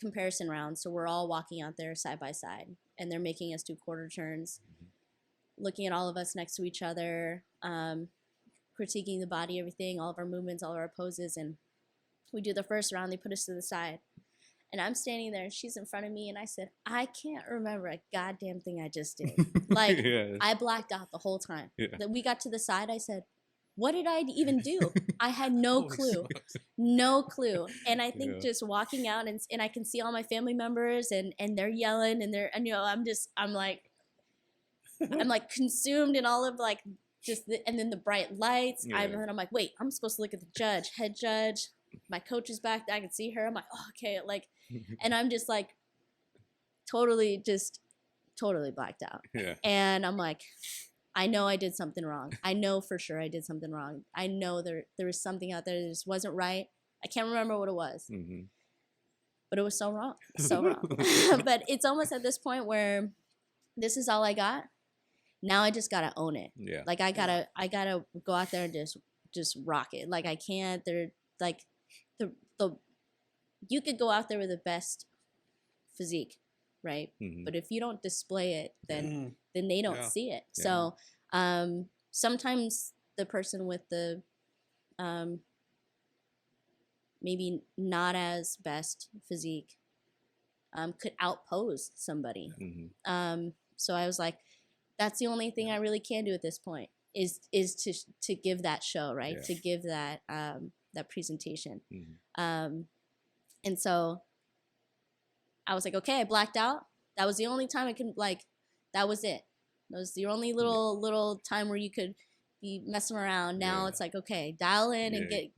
comparison round. So we're all walking out there side by side, and they're making us do quarter turns, looking at all of us next to each other, critiquing the body, everything, all of our movements, all of our poses. And we do the first round, they put us to the side. And I'm standing there, and she's in front of me, and I said, I can't remember a goddamn thing I just did. Like, I blacked out the whole time. Then we got to the side, I said, what did I even do? I had no clue. No clue. And I think just walking out, and I can see all my family members, and they're yelling, and you know, I'm like consumed in all of like and then the bright lights. And I'm like, wait, I'm supposed to look at the head judge. My coach is back there. I can see her. I'm like, oh, okay. Like, and I'm just like totally blacked out. And I'm like, I know I did something wrong. I know for sure I did something wrong. I know there was something out there that just wasn't right. I can't remember what it was. But it was so wrong. So wrong. But it's almost at this point where this is all I got. Now I just gotta own it.
Yeah.
Like I gotta go out there and just rock it. Like I can't. They're like the you could go out there with the best physique, right?
Mm-hmm.
But if you don't display it, then they don't see it.
Yeah.
So sometimes the person with the maybe not as best physique could outpose somebody.
Mm-hmm.
So I was like, that's the only thing I really can do at this point is to give that show, right?
Yeah.
To give that that presentation.
Mm-hmm.
And so I was like, okay, I blacked out. That was the only time I could, like, that was it. That was the only little time where you could be messing around. Now it's like, okay, dial in and get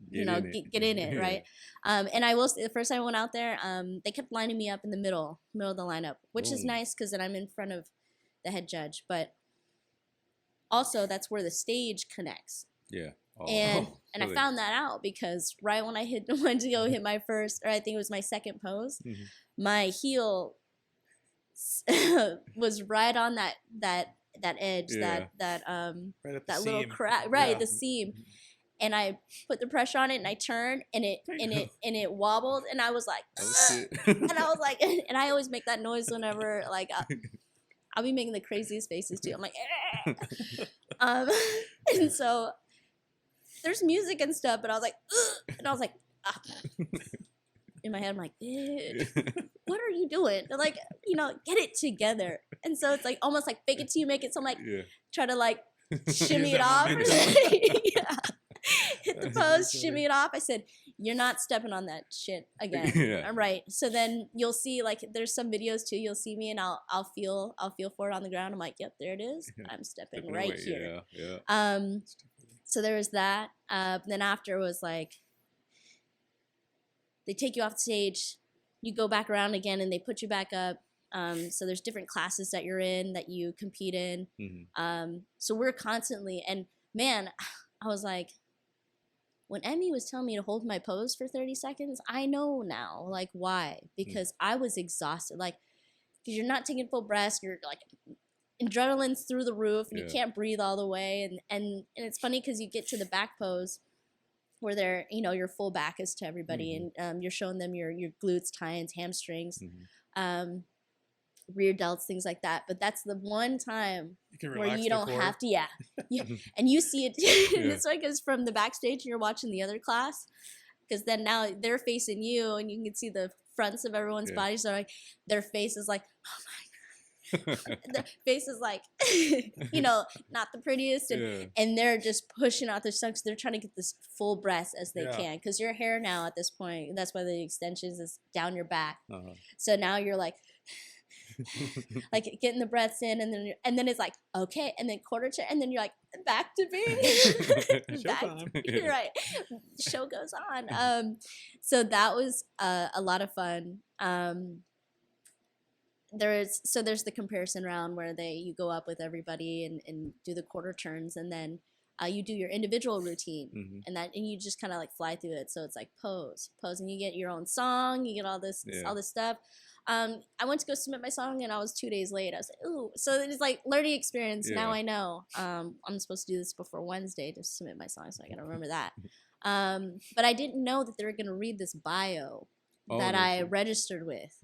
in it, right? And I will say, the first time I went out there, they kept lining me up in the middle of the lineup, which is nice because then I'm in front of the head judge. But also, that's where the stage connects.
Yeah. Oh,
and I found that out because right when I went to go hit my first, or I think it was my second pose, my heel was right on that edge, that little crack, right, the seam. And I put the pressure on it, and I turned, and it wobbled, and I was like, and I was like, and I always make that noise whenever, like, I'll be making the craziest faces too. I'm like, and so there's music and stuff, but I was like, and I was like, in my head, I'm like, what are you doing? They're like, get it together. And so it's like almost like fake it till you make it. So I'm like, try to like shimmy it off. Hit the pose, shimmy it off. I said, you're not stepping on that shit again. I'm right. So then you'll see, like, there's some videos too. You'll see me and I'll feel for it on the ground. I'm like, yep, there it is. I'm stepping right away, here. So there was that. Then after was like, they take you off the stage, you go back around again, and they put you back up. So there's different classes that you're in that you compete in. So we're constantly, and man, I was like, when Emmy was telling me to hold my pose for 30 seconds, I know now, like, why? Because I was exhausted. Like, because you're not taking full breaths, you're like, adrenaline's through the roof, and you can't breathe all the way. And it's funny because you get to the back pose where they're, your full back is to everybody, and you're showing them your glutes, tie-ins, hamstrings, rear delts, things like that. But that's the one time where you don't have to, and you see it. This way, because from the backstage, you're watching the other class, because then now they're facing you, and you can see the fronts of everyone's bodies. So like, their face is like, oh my. The face is like, not the prettiest, and they're just pushing out their stomachs. They're trying to get this full breath as they can, because your hair now at this point, that's why the extensions is down your back. So now you're like, like getting the breaths in, and then it's like, okay, and then quarter turn, and then you're like, back to being you're right. The show goes on. So that was a lot of fun. There's the comparison round where you go up with everybody and do the quarter turns, and then you do your individual routine, and you just kind of like fly through it. So it's like pose, and you get your own song, you get all this stuff. I went to go submit my song, and I was 2 days late. I was like, ooh. So it's like learning experience. Now I know I'm supposed to do this before Wednesday to submit my song, so I gotta remember that. But I didn't know that they were gonna read this bio that I registered with.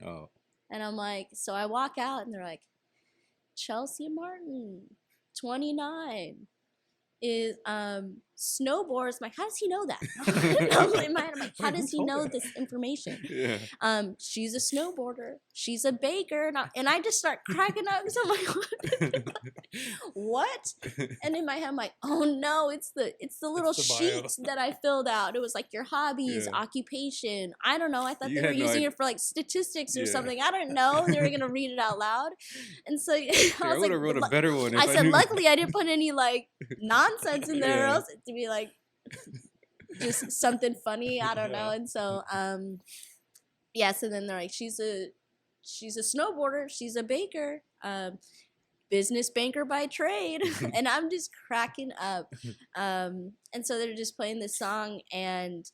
And I'm like, so I walk out, and they're like, Chelcia Martin, 29, is snowboards. I'm like, how does he know that? In my head, I'm like, how does he know this information? She's a snowboarder. She's a baker. And I just start cracking up because I'm like, what? And in my head, I'm like, oh no, it's the little sheet that I filled out. It was like your hobbies, occupation. I don't know. I thought they were using it for like statistics or something. I don't know. They were gonna read it out loud. And so I
would have wrote a better one.
I said, luckily I didn't put any like nonsense in there, or else to be like just something funny. I don't know. And so so then they're like, she's a snowboarder, she's a baker, business banker by trade. And I'm just cracking up. And so they're just playing this song, and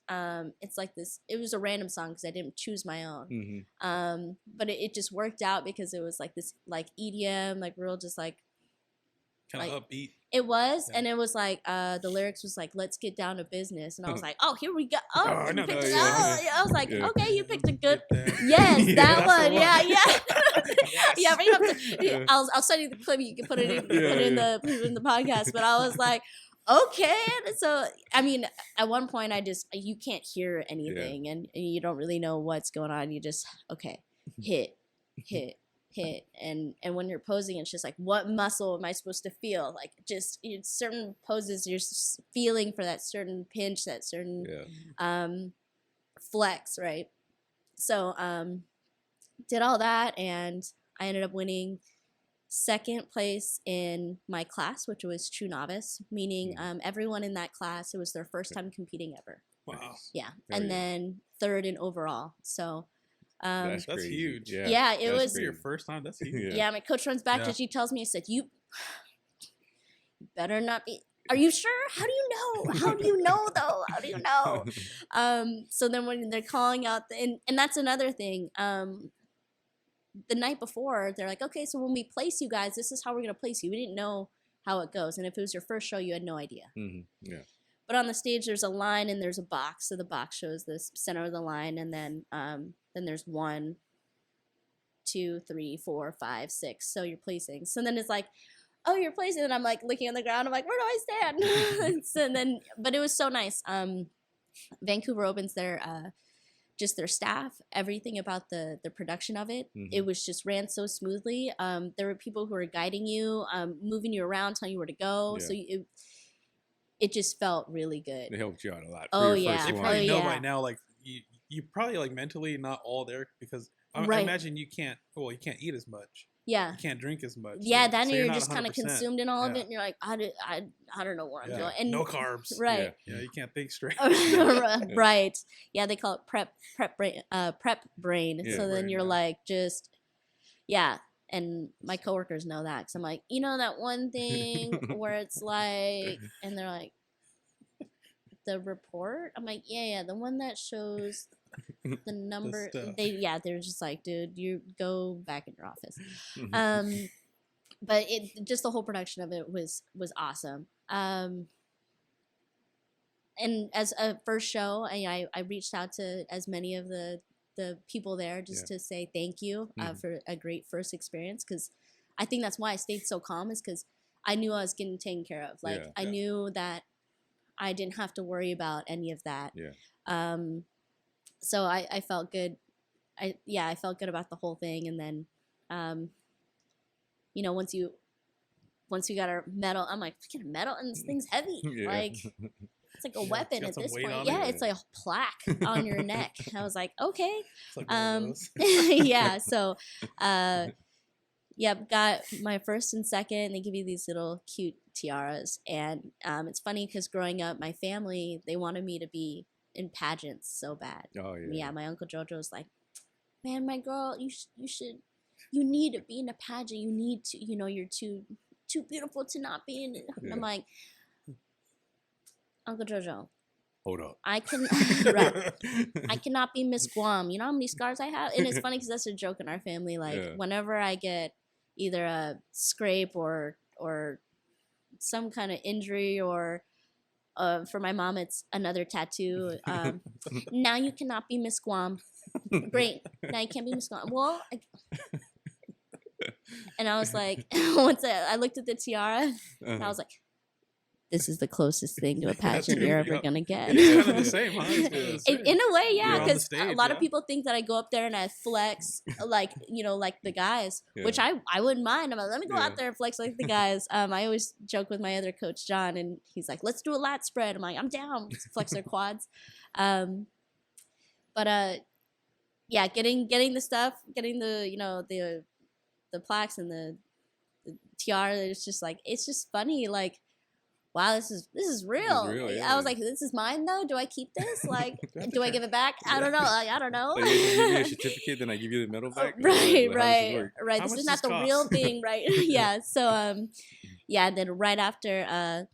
it's like this, it was a random song because I didn't choose my own. But it just worked out because it was like this like EDM, like real just like
kind of upbeat.
It was, and it was like the lyrics was like, "Let's get down to business," and I was like, "Oh, here we go!" I was like, "Okay, you picked a good." Yes, that one. Yeah. Yeah, bring up I'll send you the clip. You can put it in the podcast. But I was like, okay. So I mean, at one point, you can't hear anything, and you don't really know what's going on. You just hit. And when you're posing, it's just like, what muscle am I supposed to feel? Like, just certain poses, you're feeling for that certain pinch, that certain flex, right? So did all that, and I ended up winning second place in my class, which was true novice, meaning everyone in that class, it was their first time competing ever.
Wow.
Yeah. And then third in overall. So
that's huge.
Yeah, it was
for your first time. That's huge.
Yeah, my coach runs back and she tells me, I said, you better not be. Are you sure? How do you know? How do you know though? How do you know? So then when they're calling out, and that's another thing. The night before, they're like, okay, so when we place you guys, this is how we're gonna place you. We didn't know how it goes, and if it was your first show, you had no idea.
Yeah.
But on the stage, there's a line and there's a box. So the box shows the center of the line, and then there's 1, 2, 3, 4, 5, 6. So you're placing. So then it's like, oh, you're placing, and I'm like looking on the ground. I'm like, where do I stand? But it was so nice. Vancouver Opens just their staff, everything about the production of it. It was just ran so smoothly. There were people who were guiding you, moving you around, telling you where to go. Yeah. So it just felt really good.
They helped you out a lot.
Oh yeah,
they probably know by now. Like you probably like mentally not all there because I imagine you can't eat as much.
Yeah,
you can't drink as much.
Yeah, then you're just kind of consumed in all of it, and you're like, I don't know where I'm going. And
no carbs.
Right.
Yeah, you can't think straight.
Right. Yeah, they call it prep brain.
Yeah,
so then you're like just And my coworkers know that, because I'm like, that one thing where it's like, and they're like, the report. I'm like, yeah, the one that shows the number. They're just like, dude, you go back in your office. But just the whole production of it was awesome. And as a first show, I reached out to as many of the people there just to say thank you for a great first experience, because I think that's why I stayed so calm, is because I knew I was getting taken care of. Like I knew that I didn't have to worry about any of that. So I felt good. I felt good about the whole thing. And then once you got a medal, I'm like, get a medal, and this thing's heavy. Like it's like a weapon at this point. Yeah, it's like a plaque on your neck. I was like, okay.
Like
So got my first and second. They give you these little cute tiaras. And it's funny because growing up, my family, they wanted me to be in pageants so bad.
Oh, yeah.
Yeah, my Uncle Jojo was like, man, my girl, you need to be in a pageant. You need to, you're too beautiful to not be in it. Yeah. I'm like, Uncle Jojo,
hold up.
I cannot be Miss Guam. You know how many scars I have? And it's funny because that's a joke in our family. Like whenever I get either a scrape or some kind of injury, or for my mom, it's another tattoo. Now you cannot be Miss Guam. Great. Now you can't be Miss Guam. Well, and I was like, I looked at the tiara, and I was like, this is the closest thing to a pageant you're ever gonna get.
It's kind of the same, huh?
In a way, yeah, because a lot of people think that I go up there and I flex like the guys, which I wouldn't mind. I'm like, let me go out there and flex like the guys. I always joke with my other coach John, and he's like, let's do a lat spread. I'm like, I'm down. Let's flex their quads. Getting the stuff, getting the plaques and the tiara. It's just funny, like, wow, this is real. I was like, this is mine though. Do I keep this? Like, do I give it back? I don't know. Like, I don't know.
Like, you give me a certificate, then I give you the medal back.
Right.
This
is not the real thing, right? Yeah. So yeah. Then right after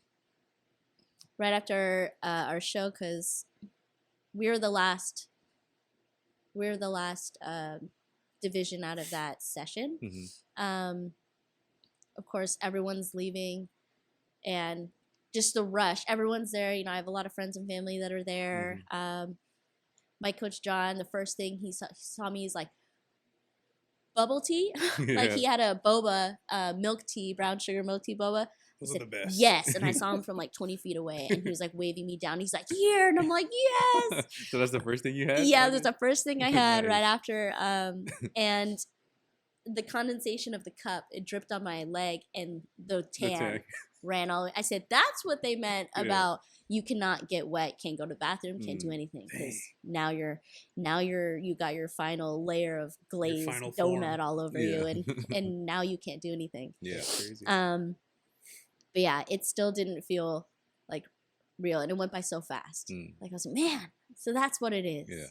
our show, because we're the last division out of that session. Mm-hmm. Of course, everyone's leaving, and just the rush. Everyone's there. You know, I have a lot of friends and family that are there. Mm-hmm. My coach John, the first thing he saw me, he's like, bubble tea? Like he had a boba, milk tea, brown sugar milk tea boba.
Those are the best.
Yes, and I saw him from like 20 feet away, and he was like waving me down. He's like, here, and I'm like, yes.
So that's the first thing you had?
Yeah, that's the first thing I had right after. And the condensation of the cup, it dripped on my leg, and the tan ran all the way. I said, that's what they meant about you cannot get wet, can't go to the bathroom, can't do anything, because now you got your final layer of glazed donut form all over you, and now you can't do anything.
Yeah, crazy.
But yeah, it still didn't feel like real, and it went by so fast. Like I was like, man, so that's what it is. Yeah.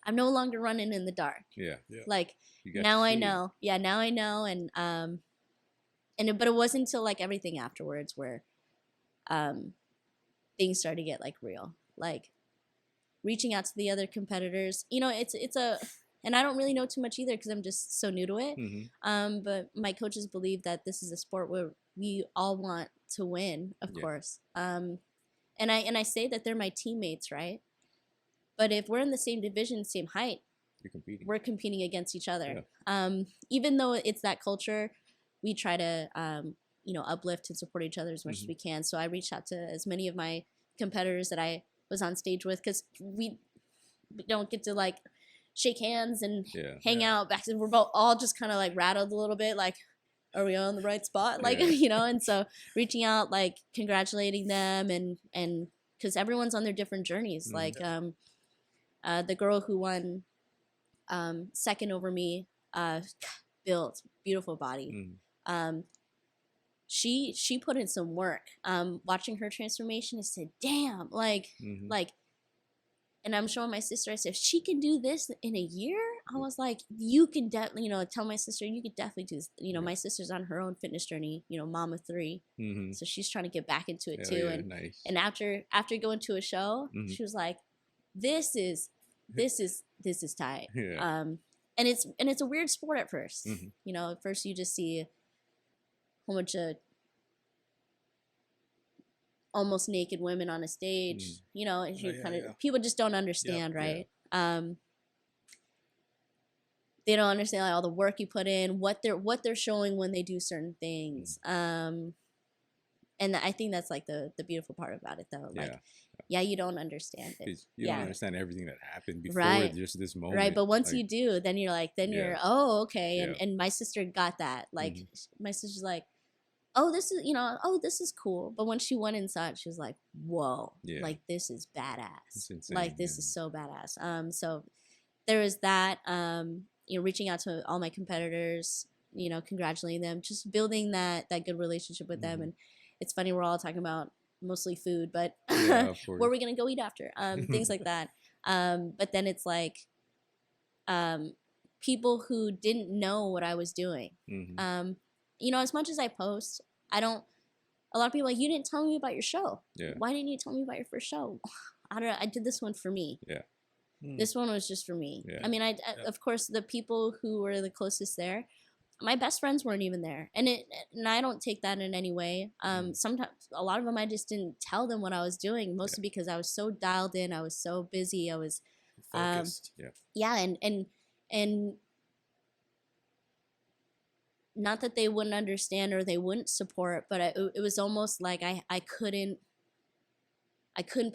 I'm no longer running in the dark. Yeah. Like now I know. Yeah, now I know, but it wasn't until like everything afterwards where things started to get like real. Like reaching out to the other competitors. You know, it's and I don't really know too much either because I'm just so new to it. Mm-hmm. But my coaches believe that this is a sport where we all want to win, of course. And I say that they're my teammates, right? But if we're in the same division, same height, we're competing against each other. Yeah. Even though it's that culture, we try to uplift and support each other as much as we can. So I reached out to as many of my competitors that I was on stage with, because we don't get to like shake hands and hang out back. We're both all just kind of like rattled a little bit, like, are we on the right spot? Like, and so reaching out, like congratulating them, and because everyone's on their different journeys. Like the girl who won second over me, built beautiful body. She put in some work. Watching her transformation, I said, damn, like, and I'm showing my sister, I said, if she can do this in a year, I was like, you can definitely, tell my sister, you could definitely do this. My sister's on her own fitness journey, mom of 3. So she's trying to get back into it too. And after going to a show, she was like, this is tight. Yeah. And it's a weird sport at first. At first you just see a whole bunch of almost naked women on a stage, and people just don't understand, right? They don't understand like all the work you put in, what they're showing when they do certain things. And I think that's like the beautiful part about it, though. Like, you don't understand it.
You don't understand everything that happened before just this moment.
Right, but once you do, then you're like, oh, okay. And my sister got that. Like, my sister's like, oh, this is cool. But when she went inside, she was like, whoa, like, this is badass. Like, this is so badass. So there is that, reaching out to all my competitors, congratulating them, just building that good relationship with them. And it's funny, we're all talking about mostly food, but where are we going to go eat after? Things like that. But then it's like people who didn't know what I was doing. As much as I post, a lot of people are like, you didn't tell me about your show. Yeah. Why didn't you tell me about your first show? I did this one for me. Yeah. This one was just for me. Yeah. I mean, of course, the people who were the closest there, my best friends weren't even there. And I don't take that in any way. Sometimes, a lot of them, I just didn't tell them what I was doing, mostly because I was so dialed in. I was so busy. I was focused. And not that they wouldn't understand or they wouldn't support, but it was almost like I couldn't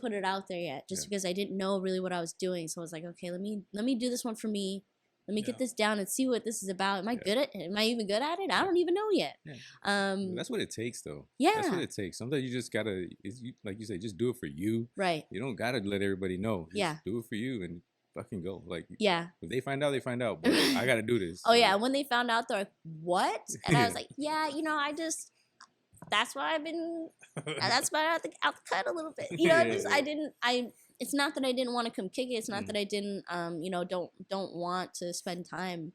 put it out there yet, just because I didn't know really what I was doing. So I was like, okay, let me do this one for me. Let me get this down and see what this is about. Am I good at it? Am I even good at it? I don't even know yet. Yeah.
That's what it takes, though.
Yeah.
That's what it takes. Sometimes you just gotta, like you say, just do it for you.
Right.
You don't gotta let everybody know. Just do it for you and fucking go. Like, if they find out, they find out. But I gotta do this.
Oh, yeah. When they found out, they're like, what? And I was like, that's why I've been, that's why I have to cut a little bit. You know, it's not that I didn't want to come kick it. It's not that I didn't, you know, don't want to spend time.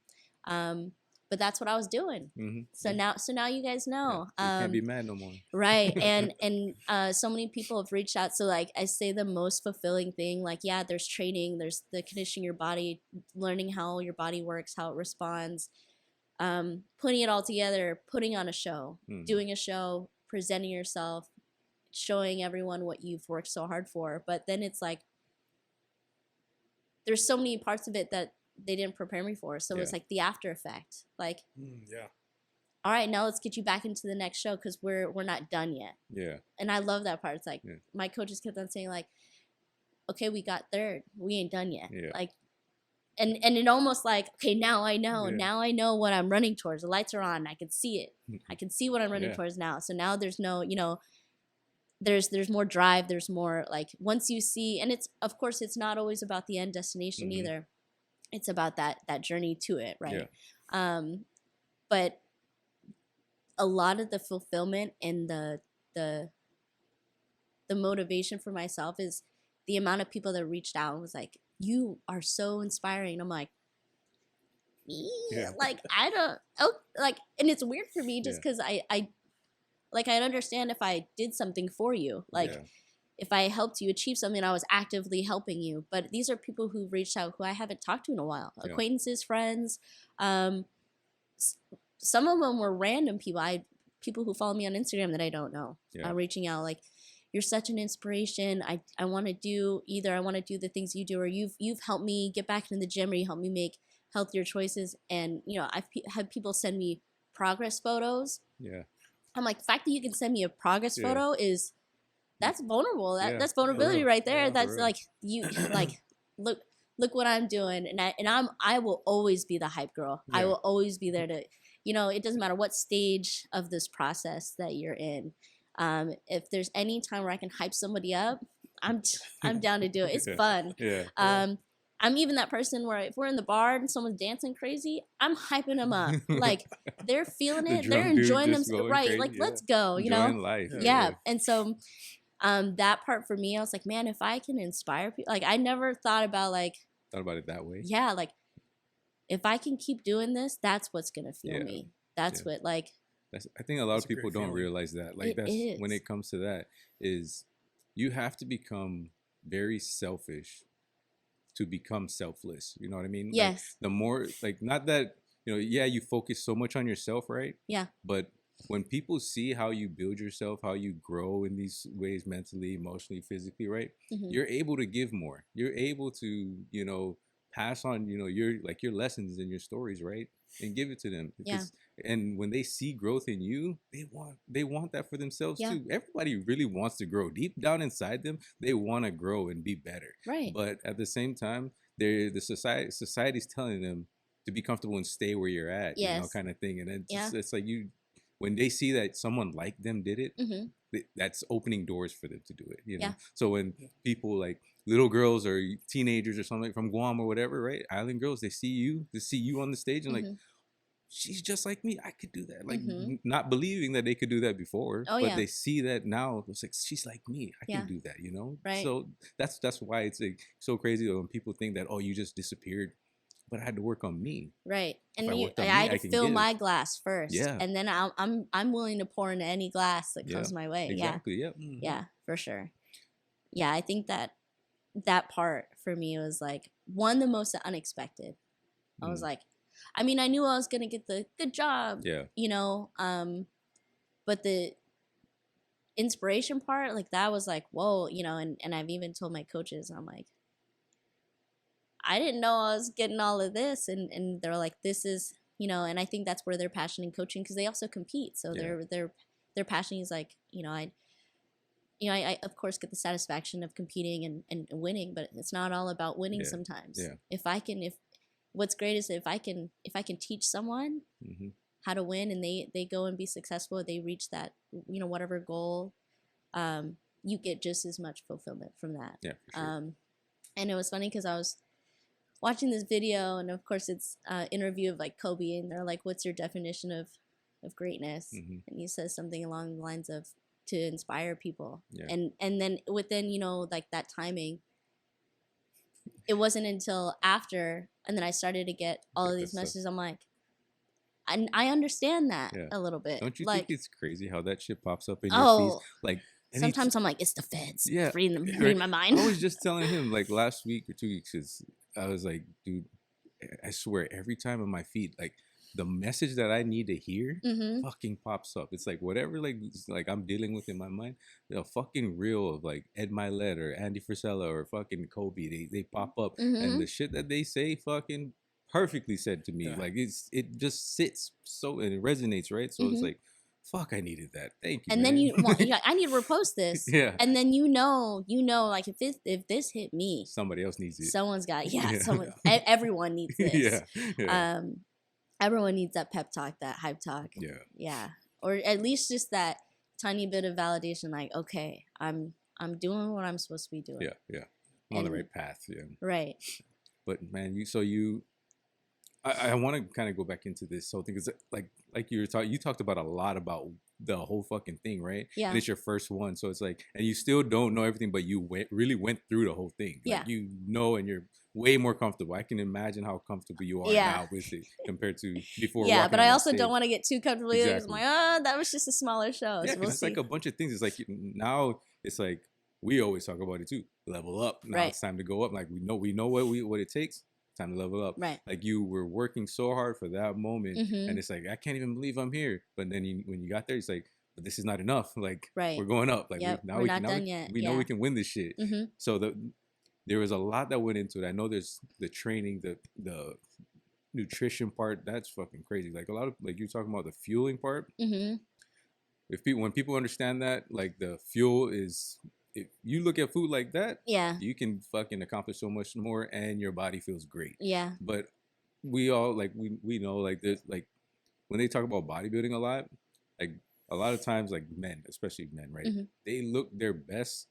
But that's what I was doing. So now you guys know.
You can't be mad no more.
Right. And so many people have reached out. So like I say the most fulfilling thing, like, yeah, there's training, there's the conditioning your body, learning how your body works, how it responds, putting it all together, putting on a show, doing a show, presenting yourself, showing everyone what you've worked so hard for. But then it's like, there's so many parts of it that they didn't prepare me for. So it's like the after effect. Like, all right, now let's get you back into the next show because we're not done yet. Yeah. And I love that part. It's like my coaches kept on saying like, okay, we got third. We ain't done yet. Yeah. Like, and it almost like, okay, now I know. Yeah. Now I know what I'm running towards. The lights are on. I can see it. I can see what I'm running towards now. So now there's no, you know, there's more drive. There's more like once you see, and it's, of course, it's not always about the end destination either. It's about that journey to it, right? Yeah. But a lot of the fulfillment and the motivation for myself is the amount of people that reached out and was like, "You are so inspiring." I'm like, me? Yeah. Like I don't like, and it's weird for me just because I like I'd understand if I did something for you, like. Yeah. If I helped you achieve something, I was actively helping you. But these are people who reached out who I haven't talked to in a while. Yeah. Acquaintances, friends. Some of them were random people. People who follow me on Instagram that I don't know. Yeah. Reaching out like, you're such an inspiration. I want to do the things you do, or you've helped me get back into the gym, or you helped me make healthier choices. And you know, I've had people send me progress photos. Yeah. I'm like, the fact that you can send me a progress photo is. That's vulnerable. That's vulnerability right there. Yeah, that's like you like look what I'm doing, and I will always be the hype girl. Yeah. I will always be there to, you know, it doesn't matter what stage of this process that you're in. If there's any time where I can hype somebody up, I'm down to do it. It's fun. Yeah. I'm even that person where if we're in the bar and someone's dancing crazy, I'm hyping them up. Like they're feeling it, they're enjoying themselves. Right? Crazy. Like let's go. You know. Life. Yeah. And so. That part for me, I was like, man, if I can inspire people, like I never thought about it that way. Yeah, like if I can keep doing this, that's what's gonna fuel me. That's what like.
I think a lot of people don't realize that. Like that's when it comes to that is you have to become very selfish to become selfless. You know what I mean? Yes. Like, the more like not that you know, you focus so much on yourself, right? Yeah. But when people see how you build yourself, how you grow in these ways mentally, emotionally, physically, right? You're able to give more. You're able to, you know, pass on, you know, your lessons and your stories, right? And give it to them. And when they see growth in you, they want that for themselves too. Everybody really wants to grow. Deep down inside them, they want to grow and be better. Right. But at the same time, the society's telling them to be comfortable and stay where you're at, you know, kind of thing. And it's like when they see that someone like them did it, that's opening doors for them to do it, you know? Yeah. So when people like little girls or teenagers or something from Guam or whatever, right? Island girls, they see you on the stage and like, she's just like me. I could do that. Like not believing that they could do that before, but they see that now. It's like, she's like me. I can do that, you know? Right. So that's why it's like so crazy when people think that, oh, you just disappeared. But I had to work on me. Right. And I had to fill my glass first. Yeah. And then I'm willing to pour into any glass that comes my way. Exactly. Yeah. Yeah, for sure. Yeah, I think that part for me was like the most unexpected. I was like, I mean, I knew I was gonna get the good job. Yeah. You know, but the inspiration part, like that was like, whoa, you know, and I've even told my coaches, I'm like, I didn't know I was getting all of this. And they're like, this is, you know, and I think that's where their passion in coaching, because they also compete. So their passion is like, I of course get the satisfaction of competing and winning, but it's not all about winning sometimes. Yeah. What's great is if I can teach someone how to win and they go and be successful, they reach that, you know, whatever goal, you get just as much fulfillment from that. Yeah, for sure. And it was funny because I was watching this video, and of course it's an interview of like Kobe, and they're like, what's your definition of
of greatness. And he says something along the lines of to inspire people. And then within, you know, like that timing, it wasn't until after, and then I started to get all of these messages. I'm like, I understand that a little bit.
Don't you
like,
think it's crazy how that shit pops up in your feed? Like,
sometimes I'm like, it's the feds reading my mind.
I was just telling him like last week or 2 weeks, I was like, dude, I swear every time on my feed, like the message that I need to hear fucking pops up. It's like whatever like I'm dealing with in my mind, a fucking reel of like Ed Milet or Andy Frisella or fucking Kobe, they pop up and the shit that they say fucking perfectly said to me. Like it just sits so and it resonates, right? So it's like, fuck, I needed that. Thank you.
And
man.
then I need to repost this. And then you know, like if this hit me,
somebody else needs it.
Someone's got someone. Everyone needs this. Everyone needs that pep talk, that hype talk. Or at least just that tiny bit of validation. Like, okay, I'm doing what I'm supposed to be doing.
I'm on the right path.
Right.
But man, I want to kind of go back into this whole thing because like you talked about a lot about the whole fucking thing, right? And it's your first one, so it's like, and you still don't know everything, but you really went through the whole thing. Like, you know, and you're way more comfortable. I can imagine how comfortable you are now with it compared to before.
But I also don't want to get too comfortable. Exactly. I'm like, that was just a smaller show.
So it's like a bunch of things. It's like now it's like we always talk about it too. Level up. Now it's time to go up. Like we know what it takes. Time to level up.
Right.
Like you were working so hard for that moment, and it's like I can't even believe I'm here. But then when you got there, it's like, but this is not enough. Like we're going up. Like
we're not done yet.
We know we can win this shit. So there was a lot that went into it. I know there's the training, the nutrition part. That's fucking crazy. Like a lot of like you're talking about the fueling part. When people understand that, like the fuel is. If you look at food like that, you can fucking accomplish so much more and your body feels great. But we all like we know like there's like when they talk about bodybuilding a lot of times like men, especially men, right? They look their best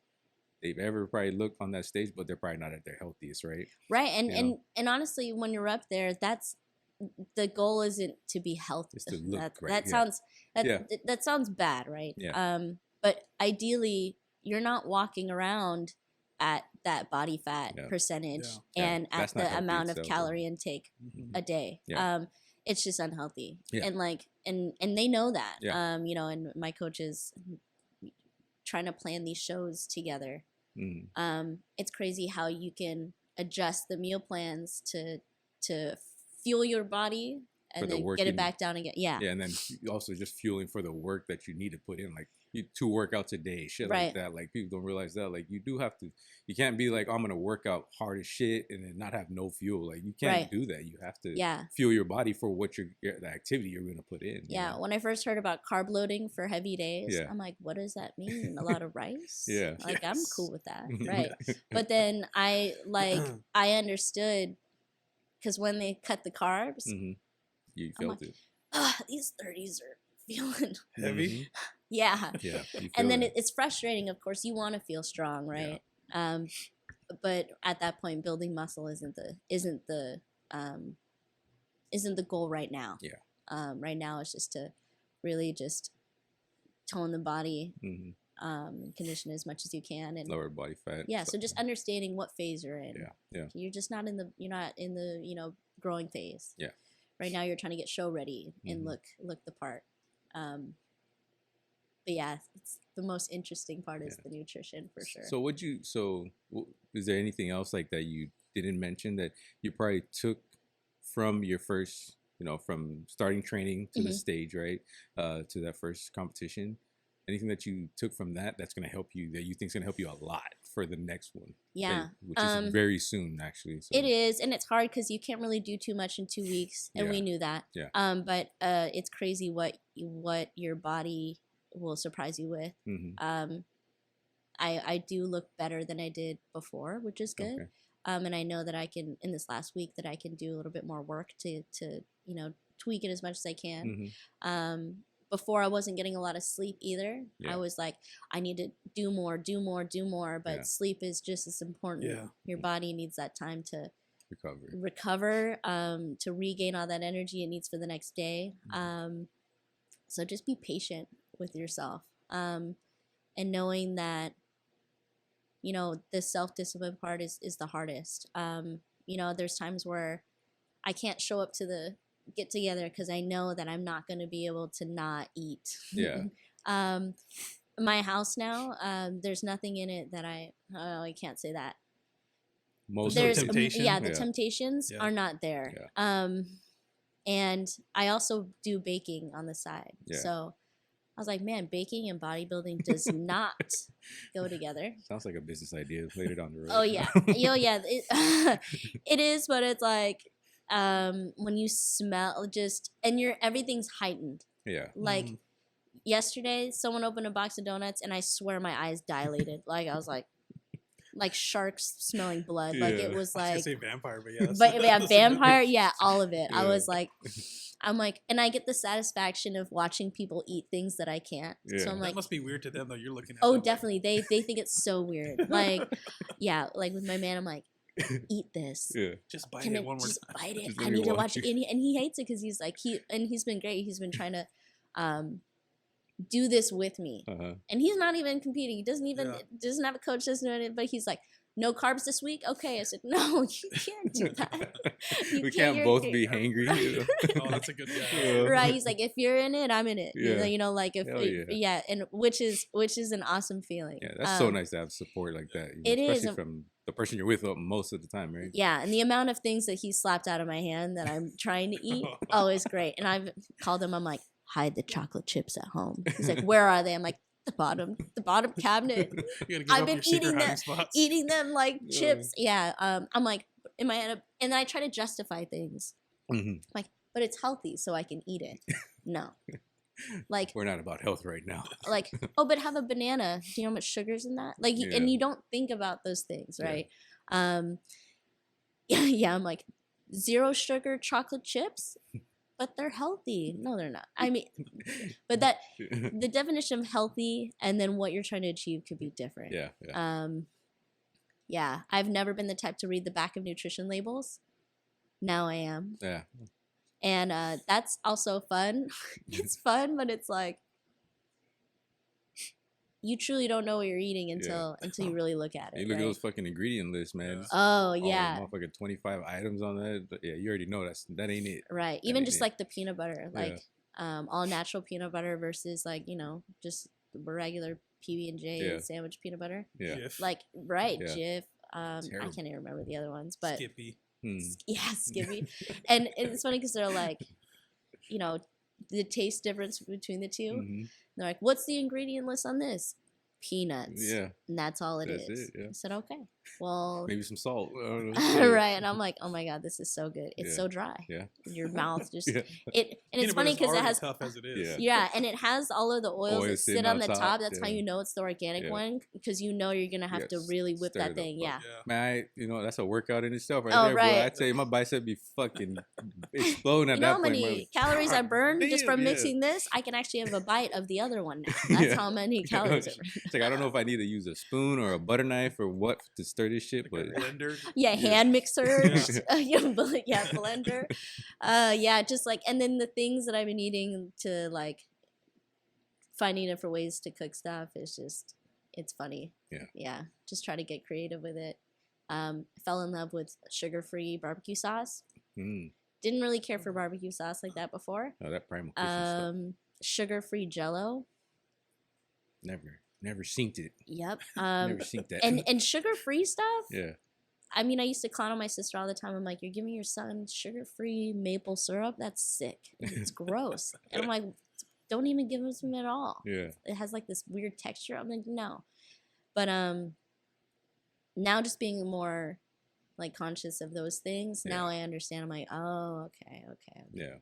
they've ever probably looked on that stage, but they're probably not at their healthiest, right?
Right. And honestly, when you're up there, that's the goal isn't to be healthy.
It's to look
that sounds bad, right? But ideally you're not walking around at that body fat percentage and at the amount of calorie intake a day. It's just unhealthy. And like, and they know that, you know, and my coaches trying to plan these shows together. It's crazy how you can adjust the meal plans to fuel your body and then get it back down again.
And then also just fueling for the work that you need to put in, like 2 workouts a day, shit like that. Like people don't realize that. Like you do have to. You can't be like, I'm gonna work out hard as shit and then not have no fuel. Like you can't do that. You have to fuel your body for what the activity you're gonna put in. You know?
When I first heard about carb loading for heavy days, I'm like, what does that mean? A lot of rice? Like I'm cool with that, right? But then I understood because when they cut the carbs.
You felt it.
These 30s are feeling
heavy.
And then it's frustrating. Of course, you want to feel strong, right? But at that point, building muscle isn't the goal right now. Right now, it's just to really just tone the body, condition as much as you can, and
lower body fat.
So just understanding what phase you're in. You're just not in the growing phase. Right now, you're trying to get show ready and look the part. But it's the most interesting part is the nutrition for sure.
So is there anything else like that you didn't mention that you probably took from your first, from starting training to the stage, right, to that first competition? Anything that you took from that's going to help you, that you think is going to help you a lot for the next one? Which is very soon, actually. So.
It is, and it's hard because you can't really do too much in 2 weeks, and we knew that. But it's crazy what your body will surprise you with. I do look better than I did before, which is good. And I know that I can, in this last week, that I can do a little bit more work to tweak it as much as I can. Before I wasn't getting a lot of sleep either. I was like, I need to do more. But sleep is just as important. Your body needs that time to recover, to regain all that energy it needs for the next day. So just be patient with yourself. And knowing that, you know, the self-discipline part is the hardest. You know, there's times where I can't show up to the get together because I know that I'm not going to be able to not eat.
Yeah.
My house now, there's nothing in it that I can't say that.
Most of the temptation.
The temptations are not there.
Yeah.
And I also do baking on the side.
Yeah.
So I was like, man, baking and bodybuilding does not go together.
Sounds like a business idea later down the road.
Oh, yeah. Yeah. It is, but it's like when you smell and everything's heightened.
Yeah.
Like yesterday, someone opened a box of donuts and I swear my eyes dilated. Like I was like sharks smelling blood.
Yeah.
Like it was like.
I was gonna say vampire, but yeah.
But yeah, vampire, yeah, all of it.
Yeah.
I was like, and I get the satisfaction of watching people eat things that I can't.
Yeah.
So I'm like,
that must be weird to them though. You're looking at.
oh,
them
definitely. They think it's so weird. Like, yeah, like with my man, I'm like, eat this.
Yeah.
Just bite it one more
just
time.
bite it.
Just
I
let me
need to
watch
watch it. And he hates it because he's like, he's been great. He's been trying to do this with me.
Uh-huh.
And he's not even competing. He doesn't have a coach, doesn't know it, but he's like, no carbs this week? Okay. I said, no, you can't do that.
We can't both be hangry. You know?
Oh, that's a good guy.
Right. He's like, if you're in it, I'm in it.
Yeah.
You know, like if and which is an awesome feeling.
Yeah, that's so nice to have support like that. You know,
it
especially
is
from the person you're with most of the time, right?
Yeah, and the amount of things that he slapped out of my hand that I'm trying to eat, oh, it's great. And I've called him, I'm like, hide the chocolate chips at home. He's like, where are they? I'm like, the bottom cabinet. I've been eating them like chips. Yeah. I'm like in my head, and then I try to justify things. Like, but it's healthy, so I can eat it. No. Like,
we're not about health right now.
Like, oh, but have a banana. Do you know how much sugar's in that? Like, and you don't think about those things, right? Yeah. I'm like, 0 sugar chocolate chips. But they're healthy. No, they're not. I mean, but the definition of healthy and then what you're trying to achieve could be different.
Yeah.
Yeah. I've never been the type to read the back of nutrition labels. Now I am.
Yeah.
And that's also fun. It's fun, but it's like you truly don't know what you're eating until you really look at it.
You look at those fucking ingredient lists, man.
Oh, yeah.
Motherfucking 25 items on that. But yeah, you already know that ain't it.
Right. Even just like the peanut butter, like all natural peanut butter versus like, you know, just regular PB&J sandwich peanut butter.
Yeah.
Jif.
Like, right, Jif. I
Terrible.
can't even remember the other ones, but
Skippy.
Yeah, Skippy. And it's funny because they're like, you know, the taste difference between the two. They're like, what's the ingredient list on this? Peanuts.
Yeah.
And that's all it
That's
is.
it, yeah.
I said, okay. Well.
Maybe some salt.
Right. And I'm like, oh my God, this is so good. It's so dry.
Yeah.
Your mouth just,
Yeah.
And it's funny because it has,
tough as it is.
Yeah. And it has all of the oils that sit on the top. That's how
yeah.
you know it's the organic one because you know you're going to have to really whip that thing. Yeah.
Man, that's a workout in itself right there,
right.
bro. I tell you, my bicep be fucking exploding at that point.
You know how many calories I burned just from mixing this? I can actually have a bite of the other one now. That's how many calories I burned.
It's like, I don't know if I need to use a spoon or a butter knife or what to stir this shit, but
blender.
Yeah, hand mixer. Blender. Yeah, just like, and then the things that I've been eating to like finding different ways to cook stuff is just, it's funny. Yeah, just try to get creative with it. I fell in love with sugar-free barbecue sauce. Didn't really care for barbecue sauce like that before.
Oh, that primal stuff.
Sugar-free Jell-O.
Never synced it.
Yep.
Never synced that.
And sugar-free stuff.
Yeah.
I mean, I used to clown on my sister all the time. I'm like, you're giving your son sugar-free maple syrup? That's sick. It's gross. And I'm like, don't even give him some at all.
Yeah.
It has like this weird texture. I'm like, no. But now just being more like conscious of those things, now I understand. I'm like, oh, okay.
Yeah.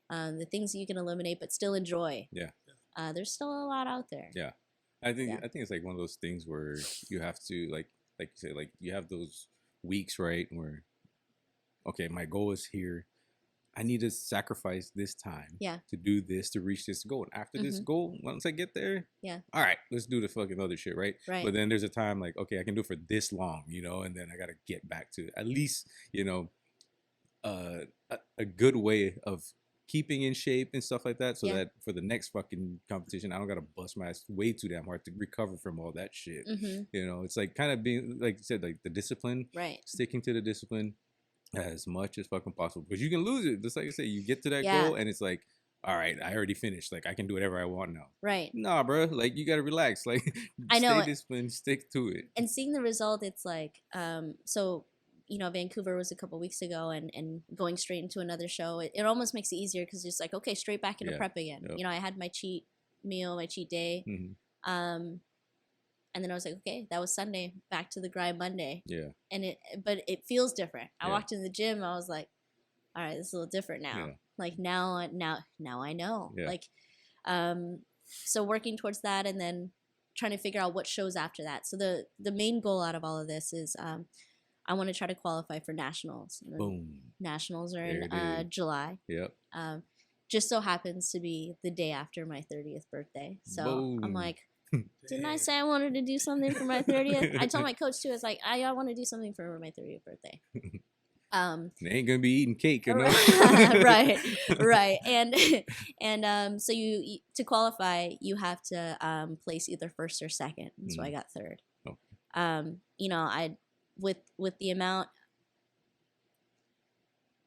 The things that you can eliminate but still enjoy.
Yeah.
There's still a lot out there.
Yeah. I think it's like one of those things where you have to like you say, like you have those weeks, right, where okay, my goal is here. I need to sacrifice this time to do this to reach this goal. And after this goal, once I get there, all right, let's do the fucking other shit, right? But then there's a time like, okay, I can do it for this long, and then I got to get back to at least, a good way of keeping in shape and stuff like that, so that for the next fucking competition, I don't gotta bust my ass way too damn hard to recover from all that shit. You know, it's like kind of being, like you said, like the discipline,
right?
Sticking to the discipline as much as fucking possible, because you can lose it. Just like I say, you get to that goal and it's like, all right, I already finished. Like, I can do whatever I want now. Right. Nah, bro. Like, you got to relax. Like, I know. Stay disciplined, stick to it.
And seeing the result, it's like, so, you know, Vancouver was a couple weeks ago, and going straight into another show, it almost makes it easier, because it's like, okay, straight back into prep again. Yep. You know, I had my cheat meal, my cheat day. And then I was like, okay, that was Sunday, back to the grind Monday. Yeah. And but it feels different. I walked in the gym, I was like, all right, this is a little different now. Yeah. Like now I know. Yeah. Like, so working towards that, and then trying to figure out what shows after that. So the main goal out of all of this is, I want to try to qualify for nationals. Boom. Nationals are in July. Yep. Just so happens to be the day after my 30th birthday. So boom. I'm like, didn't I say I wanted to do something for my 30th? I told my coach too. I was like, I want to do something for my 30th birthday.
They ain't gonna be eating cake, you know?
right. And so you to qualify, you have to place either first or second. And so I got third. Oh. You know, with the amount,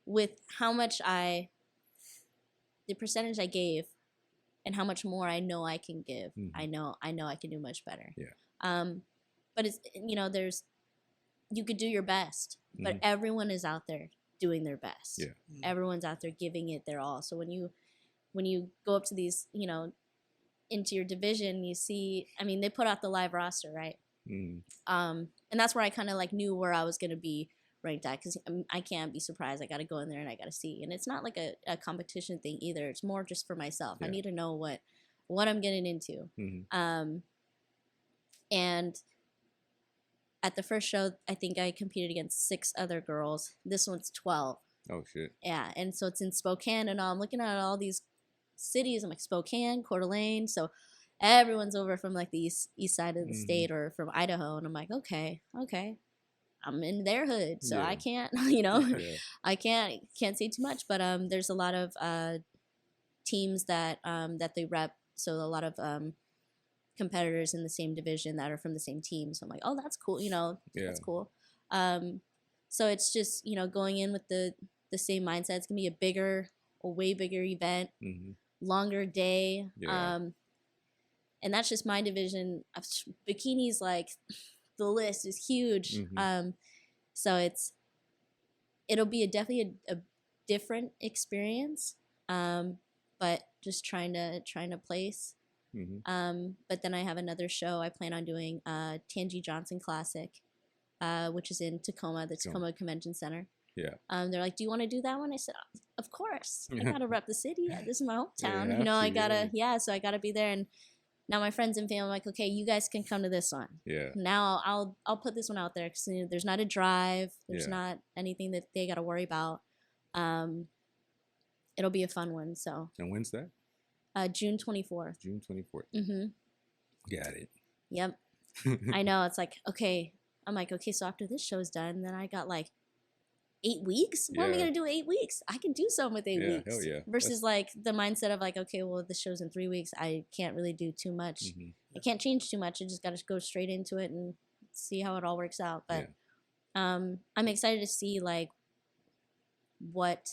with how much the percentage I gave, and how much more I know I can give, I know I can do much better. Yeah. But it's, you know, you could do your best, but everyone is out there doing their best. Yeah. Everyone's out there giving it their all. So when you go up to these, you know, into your division, you see, I mean, they put out the live roster, right? And that's where I kind of like knew where I was going to be ranked at, because I can't be surprised. I got to go in there and I got to see. And it's not like a competition thing either. It's more just for myself. Yeah. I need to know what I'm getting into. And at the first show, I think I competed against 6 other girls. This one's 12.
Oh, shit.
Yeah, and so it's in Spokane, and I'm looking at all these cities. I'm like, Spokane, Coeur d'Alene. So everyone's over from like the east side of the state, or from Idaho. And I'm like, okay. I'm in their hood, so I can't, you know, I can't say too much. But there's a lot of teams that they rep. So a lot of competitors in the same division that are from the same team. So I'm like, oh, that's cool. You know, that's cool. So it's just, you know, going in with the same mindset. It's gonna be a way bigger event, longer day. Yeah. And that's just my division. Bikinis, like, the list is huge. So it'll be definitely a different experience. But just trying to place. But then I have another show I plan on doing, Tangi Johnson Classic, which is in Tacoma, the Tacoma Convention Center. Yeah. They're like, do you want to do that one? I said, of course. I gotta rep the city. This is my hometown. You know, I gotta, so I gotta be there. And now my friends and family are like, okay, you guys can come to this one. Yeah. Now I'll put this one out there, because, you know, there's not a drive. There's not anything that they got to worry about. It'll be a fun one. So.
And when's that?
June 24th.
June 24th. Got it.
Yep. I know. It's like, okay. I'm like, okay, so after this show's done, then I got like 8 weeks? What am I going to do in 8 weeks? I can do something with 8 weeks. Hell yeah. Versus like the mindset of like, okay, well, the show's in 3 weeks. I can't really do too much. I can't change too much. I just got to go straight into it and see how it all works out. But I'm excited to see like what,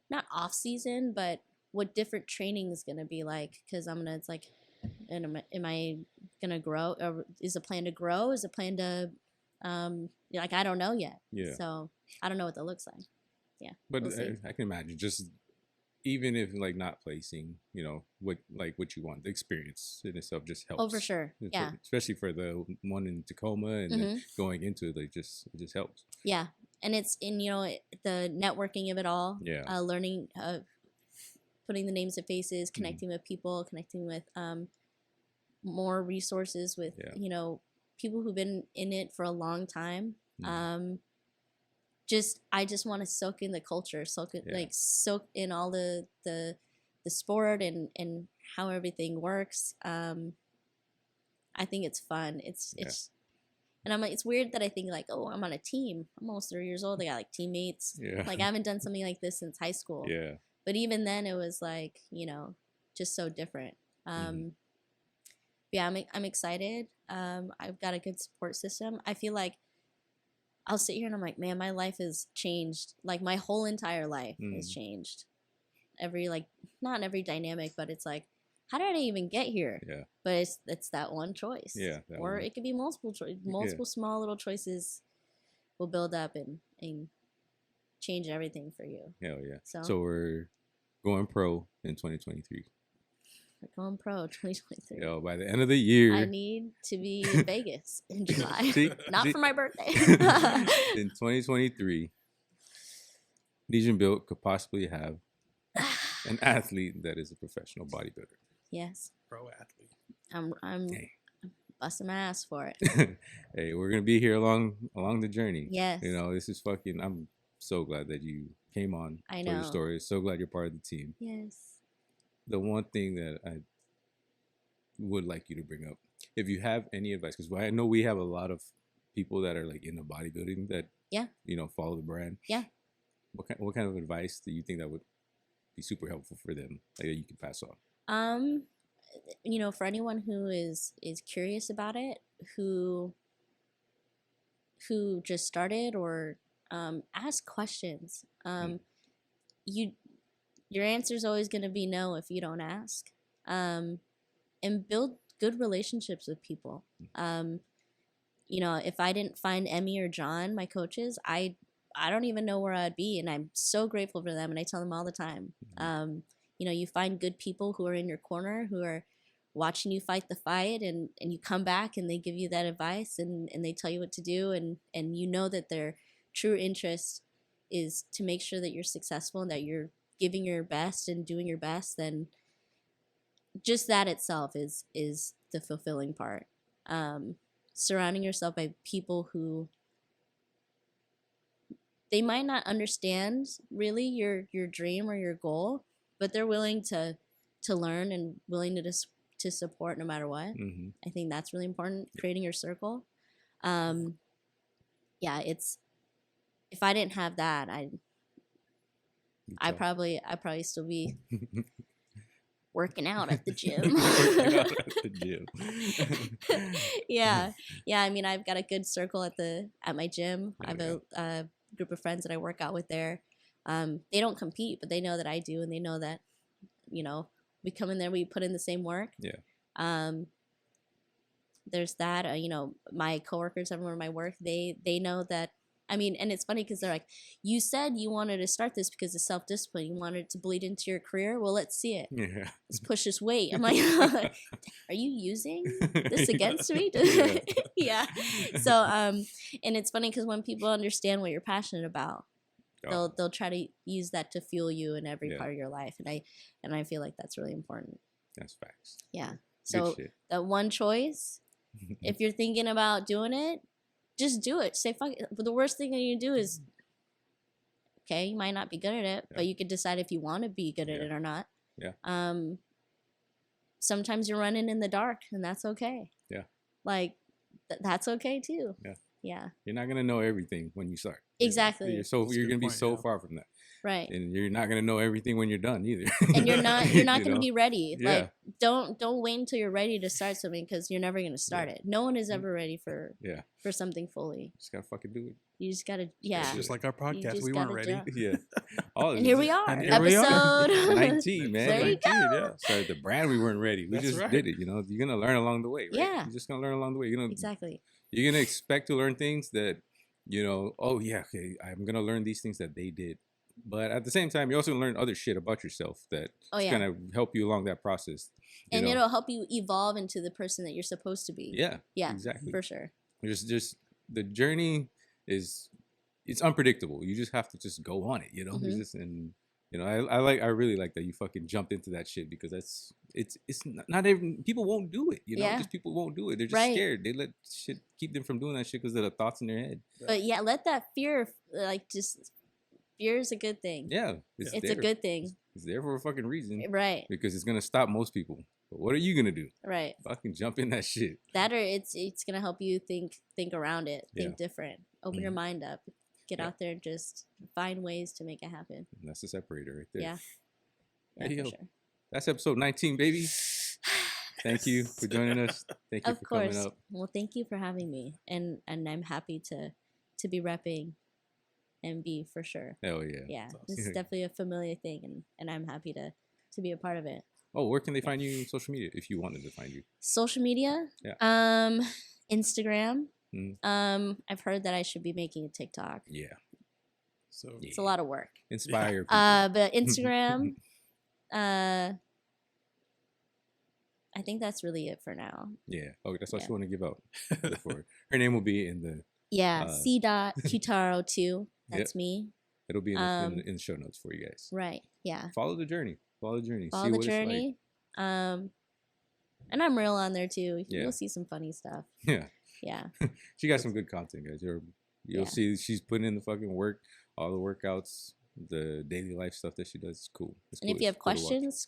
not off season, but what different training is going to be like. Because it's like, am I going to grow? Or is the plan to grow? Is the plan to... like, I don't know yet. Yeah. So I don't know what that looks like. Yeah.
But I can imagine, just even if like not placing, you know, what you want, the experience in itself just helps.
Oh, for sure. Yeah.
Especially for the one in Tacoma, and then going into it, it just helps.
Yeah. And it's you know, the networking of it all. Yeah. Learning, putting the names and faces, connecting with people, connecting with more resources with, you know, people who've been in it for a long time. I just want to soak in the culture, soak in all the sport and how everything works. I think it's fun. It's and I'm like, it's weird that I think like, oh, I'm on a team. I'm almost 30 years old. I got like teammates. Yeah. Like I haven't done something like this since high school. Yeah. but even then it was like, you know, just so different. Yeah, I'm excited. I've got a good support system. I feel like I'll sit here and I'm like, man, my life has changed. Like my whole entire life has changed. Every, like, not every dynamic, but it's like, how did I even get here?
Yeah.
But it's that one choice.
Yeah.
Or it could be multiple small little choices will build up and change everything for you.
Hell yeah. So we're going pro in 2023.
We're going pro 2023.
Yo, by the end of the year,
I need to be in Vegas in July. Not for my birthday.
In 2023, Legion Built could possibly have an athlete that is a professional bodybuilder.
Yes.
Pro athlete.
I'm busting my ass for it.
Hey, we're gonna be here along the journey.
Yes.
You know, this is fucking. I'm so glad that you came on.
I know.
For your story. So glad you're part of the team.
Yes.
The one thing that I would like you to bring up, if you have any advice, because I know we have a lot of people that are like in the bodybuilding that you know, follow the brand.
Yeah.
What kind of advice do you think that would be super helpful for them, like that you can pass on?
You know, for anyone who is curious about it, who just started, or ask questions. Your answer is always going to be no if you don't ask. And build good relationships with people. You know, if I didn't find Emmy or John, my coaches, I don't even know where I'd be, and I'm so grateful for them, and I tell them all the time. You know, you find good people who are in your corner, who are watching you fight the fight, and you come back and they give you that advice, and they tell you what to do, and you know that their true interest is to make sure that you're successful and that you're giving your best and doing your best. Then just that itself is the fulfilling part. Surrounding yourself by people who, they might not understand really your dream or your goal, but they're willing to learn and willing to support no matter what. I think that's really important, creating your circle. Yeah, it's, if I didn't have that, I'd probably still be working out at the gym. Yeah. I mean, I've got a good circle at my gym. I have a group of friends that I work out with there. They don't compete, but they know that I do, and they know that, you know, we come in there, we put in the same work. There's that. You know, my coworkers, everyone in my work, they know that. I mean, and it's funny because they're like, you said you wanted to start this because of self-discipline. You wanted it to bleed into your career. Well, let's see it. Yeah. Let's push this weight. I'm like, are you using this against me? Yeah. So, and it's funny because when people understand what you're passionate about, they'll try to use that to fuel you in every part of your life. And I feel like that's really important.
That's facts.
Yeah. So that one choice, if you're thinking about doing it, just do it. Say fuck it. But the worst thing that you do is, okay, you might not be good at it, but you could decide if you want to be good at it or not. Yeah. Sometimes you're running in the dark, and that's okay. Yeah. Like, that's okay too. Yeah. Yeah. You're not gonna know everything when you start. Exactly. You're gonna be so far from that. Right. And you're not gonna know everything when you're done either. And you're not gonna be ready. Yeah. Like, don't wait until you're ready to start something, because you're never gonna start it. No one is ever ready for something fully. Just gotta fucking do it. You just gotta, just like our podcast, we weren't ready. Yeah. And here we are. Episode 19, man. There you go. Yeah. So the brand, we weren't ready. We just did it. You know, you're gonna learn along the way. Right? Yeah. You're just gonna learn along the way. Exactly. You're gonna expect to learn things that, you know, oh yeah, okay, I'm gonna learn these things that they did. But at the same time, you also learn other shit about yourself that's gonna help you along that process. And it'll help you evolve into the person that you're supposed to be. Yeah. Yeah. Exactly. For sure. Just the journey it's unpredictable. You just have to just go on it, you know? I really like that you fucking jumped into that shit, because it's not even, people won't do it, you know? Just people won't do it. They're just scared. They let shit keep them from doing that shit because of the thoughts in their head. But yeah, let that fear, fear is a good thing. Yeah. It's a good thing. It's there for a fucking reason. Right. Because it's going to stop most people. But what are you going to do? Right. Fucking jump in that shit. That, or it's going to help you think around it. Think different. Open your mind up. Get out there and just find ways to make it happen. And that's the separator right there. Yeah. Yeah,
hey,
for
yo,
sure.
that's episode 19, baby. Thank you for joining us. Thank you for coming up.
Well, thank you for having me, and I'm happy to be repping MB for sure.
Hell yeah.
Yeah, this is definitely a familiar thing, and I'm happy to be a part of it.
Oh, where can they find you on social media if you wanted to find you?
Social media?
Yeah.
Instagram. I've heard that I should be making a TikTok.
Yeah.
So
it's a lot of work.
Inspire people.
But Instagram, I think that's really it for now.
Yeah. Oh, that's all she want to give out. Her name will be in the...
C.Quitaro 2. That's me.
It'll be in the show notes for you guys.
Right. Yeah.
Follow the journey.
Follow
See
the
what
journey.
It's like.
And I'm real on there too.
Yeah.
You'll see some funny stuff.
Yeah.
Yeah.
She got some good content, guys. You'll see she's putting in the fucking work, all the workouts, the daily life stuff that she does. It's cool.
And if you have questions,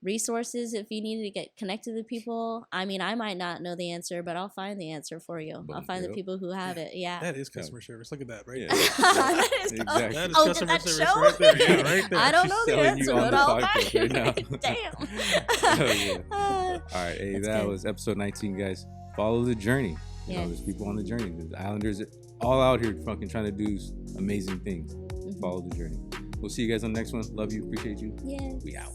resources, if you need to get connected to people, I mean, I might not know the answer, but I'll find the answer for you. I'll find the people who have it. Yeah.
That is customer service. Look at that, right?
Yeah.
That is,
exactly.
That is customer service right there. Yeah, right there.
I don't know the answer, but I'll find it.
Right
Damn.
Oh, yeah. All right. Hey, that was episode 19, guys. Follow the journey. You know, there's people on the journey. There's islanders all out here fucking trying to do amazing things. Follow the journey. We'll see you guys on the next one. Love you. Appreciate you.
Yeah.
We out.